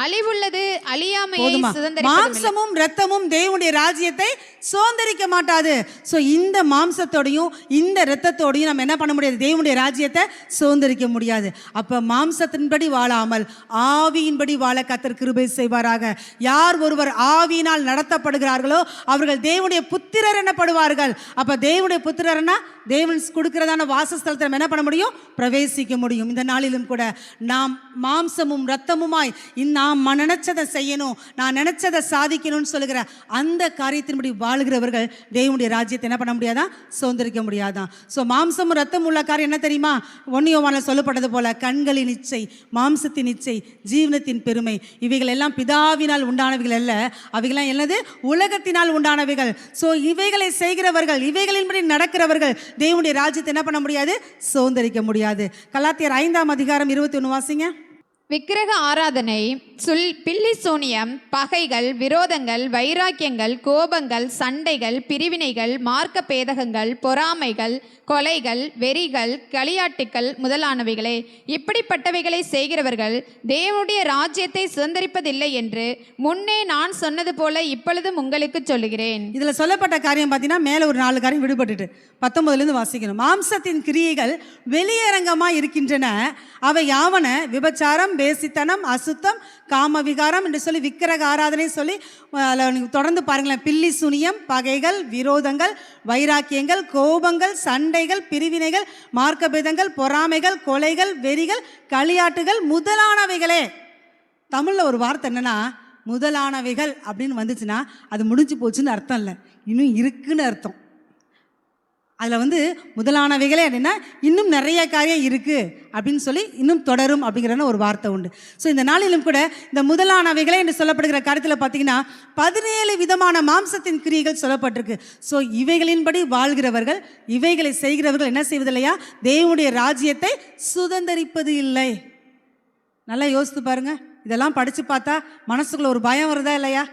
அழிவுள்ளது அழியாமையை சுதந்திரிக்க. மாம்சமும் இரத்தமும் தேவனுடைய ராஜ்யத்தை சுதந்திரிக்க மாட்டாது. ஸோ இந்த மாம்சத்தோடையும் இந்த இரத்தத்தோடையும் நம்ம என்ன பண்ண முடியாது, தேவனுடைய ராஜ்யத்தை சுதந்திரிக்க முடியாது. அப்ப மாம்சத்தின்படி வாழாமல் ஆவியின்படி வாழ கர்த்தர் கிருபை செய்வாராக. யார் ஒருவர் ஆவியினால் நடத்தப்படுகிறார்களோ அவர்கள் தேவனுடைய புத்திரர் எனப்படுவார்கள். அப்ப தேவனுடைய புத்திரர்னா தேவன் கொடுக்கிறதான வாசஸ்தலத்தை நம்ம என்ன பண்ண முடியும், பிரவேசிக்க முடியும். இந்த நாளிலும் கூட நாம் மாம்சமும் இரத்தமுமாய் நாம் நினைச்சதை செய்யணும், நான் நினைச்சதை சாதிக்கணும்னு சொல்லுகிற அந்த காரியத்தின்படி வாழ்கிறவர்கள் தேவனுடைய ராஜ்யத்தை என்ன பண்ண முடியாதான், சுதந்திரிக்க முடியாதான். ஸோ மாம்சமும் இரத்தம் உள்ள காரியம் என்ன தெரியுமா, 1 யோவானில் சொல்லப்பட்டது போல கண்களின் இச்சை, மாம்சத்தின் இச்சை, ஜீவனத்தின் பெருமை, இவைகள் எல்லாம் பிதாவினால் உண்டானவைகள் அல்ல, அவைகளாம் என்னது, உலகத்தினால் உண்டானவைகள். ஸோ இவைகளை செய்கிறவர்கள், இவைகளின்படி நடக்கிறவர்கள் தேவனுடைய ராஜ்யத்தை என்ன பண்ண முடியாது, சுதந்திரிக்க முடியாது. கலாத்தியர் 5ஆம் அதிகாரம் 21 வாசிங்க. விக்கிரக ஆராதனை, பில்லி சூனியம், பகைகள், விரோதங்கள், வைராக்கியங்கள், கோபங்கள், சண்டைகள், பிரிவினைகள், மார்க்க பேதகங்கள், பொறாமைகள், கொலைகள், வெறிகள், களியாட்டுக்கள் முதலானவைகளே, இப்படிப்பட்டவைகளை செய்கிறவர்கள் தேவனுடைய ராஜ்யத்தை சுதந்திரிப்பதில்லை என்று முன்னே நான் சொன்னது போல இப்பொழுதும் உங்களுக்கு சொல்லுகிறேன். இதுல சொல்லப்பட்ட காரியம் பார்த்தீங்கன்னா மேல ஒரு 4 காரியம் விடுபட்டுட்டு 19 வாசிக்கணும். மாம்சத்தின் கிரியைகள் வெளியரங்கமாய் இருக்கின்றன. அவை யாவன, விபச்சாரம், பேசித்தனம், அசுத்தம், காம விகாரம் என்று சொல்லி விக்கிரக ஆராதனை சொல்லி தொடர்ந்து பாருங்களேன். பில்லி சுனியம், பகைகள், விரோதங்கள், வைராக்கியங்கள், கோபங்கள், சண்டைகள், பிரிவினைகள், மார்க்கபேதங்கள், பொறாமைகள், கொலைகள், வெறிகள், களியாட்டுகள் முதலானவைகளே. தமிழ்ல ஒரு வார்த்தை என்னன்னா, முதலானவைகள் அப்படின்னு வந்துச்சுன்னா அது முடிஞ்சு போச்சுன்னு அர்த்தம் இல்லை, இன்னும் இருக்குன்னு அர்த்தம். அதில் முதலானவைகளே அப்படின்னா இன்னும் நிறைய காரியம் இருக்குது அப்படின்னு சொல்லி இன்னும் தொடரும் அப்படிங்கிற ஒரு வார்த்தை உண்டு. ஸோ இந்த நாளிலும் கூட இந்த முதலானவைகளே என்று சொல்லப்படுகிற காரியத்தில் பார்த்தீங்கன்னா 17 விதமான மாம்சத்தின் கிரியைகள் சொல்லப்பட்டிருக்கு. ஸோ இவைகளின்படி வாழ்கிறவர்கள், இவைகளை செய்கிறவர்கள் என்ன செய்வதில்லையா, தேவனுடைய ராஜ்யத்தை சுதந்திரிப்பது இல்லை. நல்லா யோசித்து பாருங்க. இதெல்லாம் படித்து பார்த்தா மனசுக்குள்ள ஒரு பயம் வருதா இல்லையா?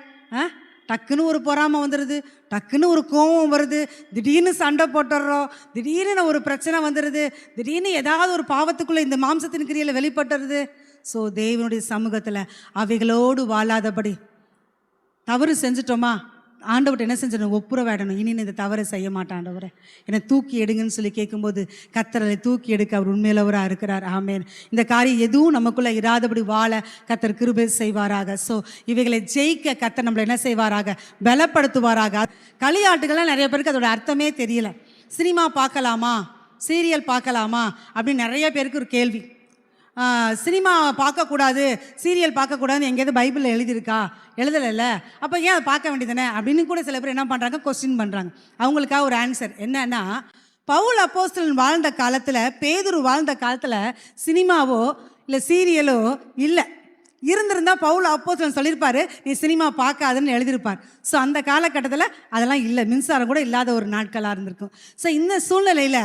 டக்குன்னு ஒரு பொறாமை வந்துடுது, டக்குன்னு ஒரு கோபம் வருது, திடீர்னு சண்டை போட்டுடுறோம், திடீர்னு ஒரு பிரச்சனை வந்துடுது, திடீர்னு ஏதாவது ஒரு பாவத்துக்குள்ளே இந்த மாம்சத்தின் கிரியையில் வெளிப்பட்டுறது. ஸோ தேவனுடைய சமூகத்தில் அவைகளோடு வாழாதபடி, தவறு செஞ்சிட்டோமா ஆண்டவர்கிட்ட என்ன செஞ்சிடணும், ஒப்புரவாயிடணும். இனி இந்த தவறை செய்ய மாட்டேன் ஆண்டவரை, என்னை தூக்கி எடுங்கன்னு சொல்லி கேட்கும்போது கர்த்தரை தூக்கி எடுக்க அவர் உண்மையிலவராக இருக்கிறார். ஆமேன். இந்த காரியம் எதுவும் நமக்குள்ளே இராதபடி வாழ கர்த்தர் கிருபை செய்வாராக. ஸோ இவைகளை ஜெயிக்க கர்த்தர் நம்மளை என்ன செய்வாராக, பலப்படுத்துவாராக. களியாட்டுகள்லாம் நிறைய பேருக்கு அதோட அர்த்தமே தெரியல. சினிமா பார்க்கலாமா, சீரியல் பார்க்கலாமா அப்படின்னு நிறைய பேருக்கு ஒரு கேள்வி. சினிமா பார்க்கக்கூடாது, சீரியல் பார்க்கக்கூடாதுன்னு எங்கேயாவது பைபிளில் எழுதியிருக்கா? எழுதலைல்ல, அப்போ ஏன் அதை பார்க்க வேண்டியதானே அப்படின்னு கூட சில பேர் என்ன பண்ணுறாங்க, கொஸ்டின் பண்ணுறாங்க. அவங்களுக்காக ஒரு ஆன்சர் என்னன்னா, பவுல் அப்போஸ்தலன் வாழ்ந்த காலத்தில், பேதுரு வாழ்ந்த காலத்தில் சினிமாவோ இல்லை சீரியலோ இல்லை. இருந்திருந்தால் பவுல் அப்போஸ்தலன் சொல்லியிருப்பார், நீ சினிமா பார்க்காதுன்னு எழுதியிருப்பார். ஸோ அந்த காலகட்டத்தில் அதெல்லாம் இல்லை, மின்சாரம் கூட இல்லாத ஒரு நாட்களாக இருந்திருக்கும். ஸோ இந்த சூழ்நிலையில்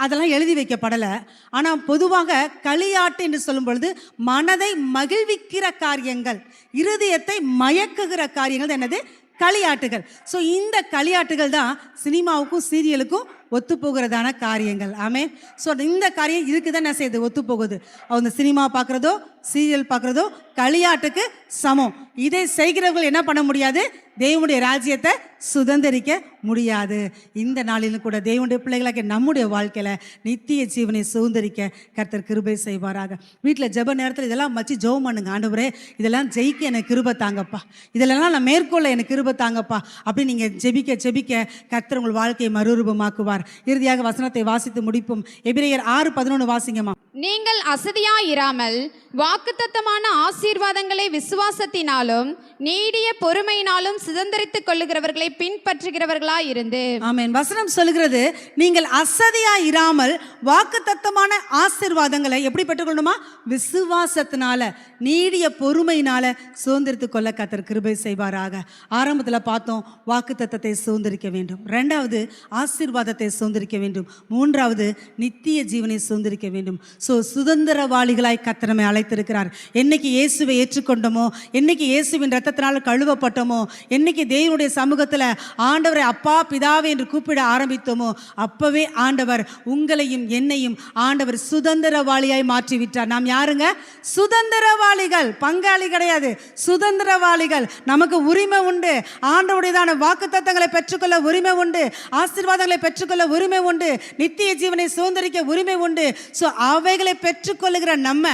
அதெல்லாம் எழுதி வைக்கப்படலை. ஆனால் பொதுவாக களியாட்டு என்று சொல்லும் பொழுது மனதை மகிழ்விக்கிற காரியங்கள், இருதயத்தை மயக்குகிற காரியங்கள் என்னது? களியாட்டுகள். ஸோ இந்த களியாட்டுகள் தான் சினிமாவுக்கும் சீரியலுக்கும் ஒத்து போகிறதான காரியங்கள். ஆமென். ஸோ இந்த காரியம் இதுக்கு தான் என்ன செய்யுது? ஒத்து போகுது. அவங்க சினிமா பார்க்குறதோ சீரியல் பார்க்குறதோ களியாட்டுக்கு சமம். இதை செய்கிறவர்கள் என்ன பண்ண முடியாது? தேவனுடைய ராஜ்யத்தை சுதந்திரிக்க முடியாது. இந்த நாளிலும் கூட தேவனுடைய பிள்ளைகளாக நம்முடைய வாழ்க்கையில் நித்திய ஜீவனை சுதந்திரிக்க கர்த்தர் கிருபை செய்வாராக. வீட்டில் ஜெப நேரத்தில் இதெல்லாம் வச்சு ஜெபம் பண்ணுங்க. ஆண்டவரே, இதெல்லாம் ஜெயிக்க எனக்கு கிருபை தாங்கப்பா, இதெல்லாம் நான் மேற்கொள்ள எனக்கு கிருபை தாங்கப்பா அப்படின்னு நீங்கள் ஜெபிக்க ஜெபிக்க கர்த்தர் உங்கள் வாழ்க்கையை மறுரூபமாக்குவார். இறுதியாக வசனத்தை வாசித்து முடிப்போம். எபிரேயர் 6:11 வாசிங்கம்மா. நீங்கள் அசதியாயிராமல் வாக்குத்தத்தமான ஆசீர்வாதங்களை விசுவாசத்தினாலும் நீடிய பொறுமையினாலும் சுதந்திரித்துக் கொள்ளுகிறவர்களை பின்பற்றுகிறவர்களாய் இருந்து. ஆமென். வசனம் சொல்லுகிறது, நீங்கள் அசதியாயிராமல் வாக்குத்தத்தமான ஆசீர்வாதங்களை எப்படி பெற்றுக்கொள்ளணுமா? விசுவாசத்தினால நீடிய பொறுமையினால சுதந்திரித்துக் கொள்ள கர்த்தர் கிருபை செய்வாராக. ஆரம்பத்தில் பார்த்தோம், வாக்குத்தத்தத்தை சுதந்திரிக்க வேண்டும். ரெண்டாவது ஆசீர்வாதத்தை சுதந்திரிக்க வேண்டும். மூன்றாவது நித்திய ஜீவனை சுதந்திரிக்க வேண்டும். ஸோ சுதந்திரவாளிகளாய் கர்த்தர் நம்மை அழைத்திருக்கிறார். என்னைக்கு இயேசுவை ஏற்றுக்கொண்டோமோ, என்னைக்கு இயேசுவின் ரத்தத்தினால் கழுவப்பட்டோமோ, என்னைக்கு தேவனுடைய சமூகத்தில் ஆண்டவரை அப்பா பிதாவே என்று கூப்பிட ஆரம்பித்தோமோ, அப்பவே ஆண்டவர் உங்களையும் என்னையும் ஆண்டவர் சுதந்திரவாளியாய் மாற்றிவிட்டார். நாம் யாருங்க? சுதந்திரவாளிகள், பங்காளி கிடையாது, சுதந்திரவாளிகள். நமக்கு உரிமை உண்டு. ஆண்டவருடையதான வாக்குத்தத்தங்களை பெற்றுக்கொள்ள உரிமை உண்டு, ஆசீர்வாதங்களை பெற்றுக்கொள்ள உரிமை உண்டு, நித்திய ஜீவனை சுதந்திரிக்க உரிமை உண்டு. ஸோ அவைகளை பெற்றுக்கொள்ளுகிற நம்ம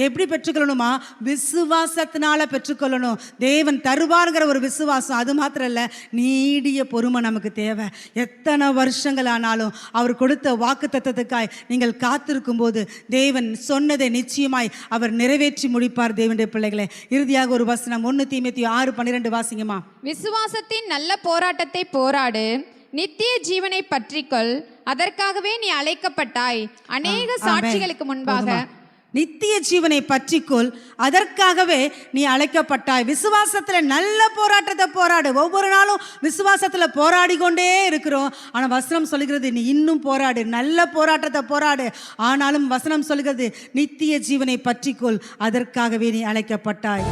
எப்படி பெற்றுக்கொள்ளணுமா? விசுவாசத்தினால பெற்றுக்கொள்ளணும். தேவன் தருவார்கிற ஒரு விசுவாசம். அது மாத்திரம் இல்லை, நீடிய பொறுமை நமக்கு தேவை. எத்தனை வருஷங்கள் ஆனாலும் அவர் கொடுத்த வாக்குத்தத்தத்துக்காய் நீங்கள் காத்திருக்கும் போது தேவன் சொன்னதை நிச்சயமாய் அவர் நிறைவேற்றி முடிப்பார். தேவனுடைய பிள்ளைகளை, இறுதியாக ஒரு வசனம் 1 தீமோத்தேயு 6:12 வாசிங்கம்மா. விசுவாசத்தின் நல்ல போராட்டத்தை போராடு, நித்திய ஜீவனை பற்றிக்கொள், அதற்காகவே நீ அழைக்கப்பட்டாய். அநேக சாட்சிகளுக்கு முன்பாக நித்திய ஜீவனை பற்றிக்கொள், அதற்காகவே நீ அழைக்கப்பட்டாய். விசுவாசத்தில் நல்ல போராட்டத்தை போராடு. ஒவ்வொரு நாளும் விசுவாசத்தில் போராடி கொண்டே இருக்கிறோம். ஆனால் வசனம் சொல்கிறது, நீ இன்னும் போராடு, நல்ல போராட்டத்தை போராடு. ஆனாலும் வசனம் சொல்கிறது, நித்திய ஜீவனை பற்றிக்கொள், அதற்காகவே நீ அழைக்கப்பட்டாய்.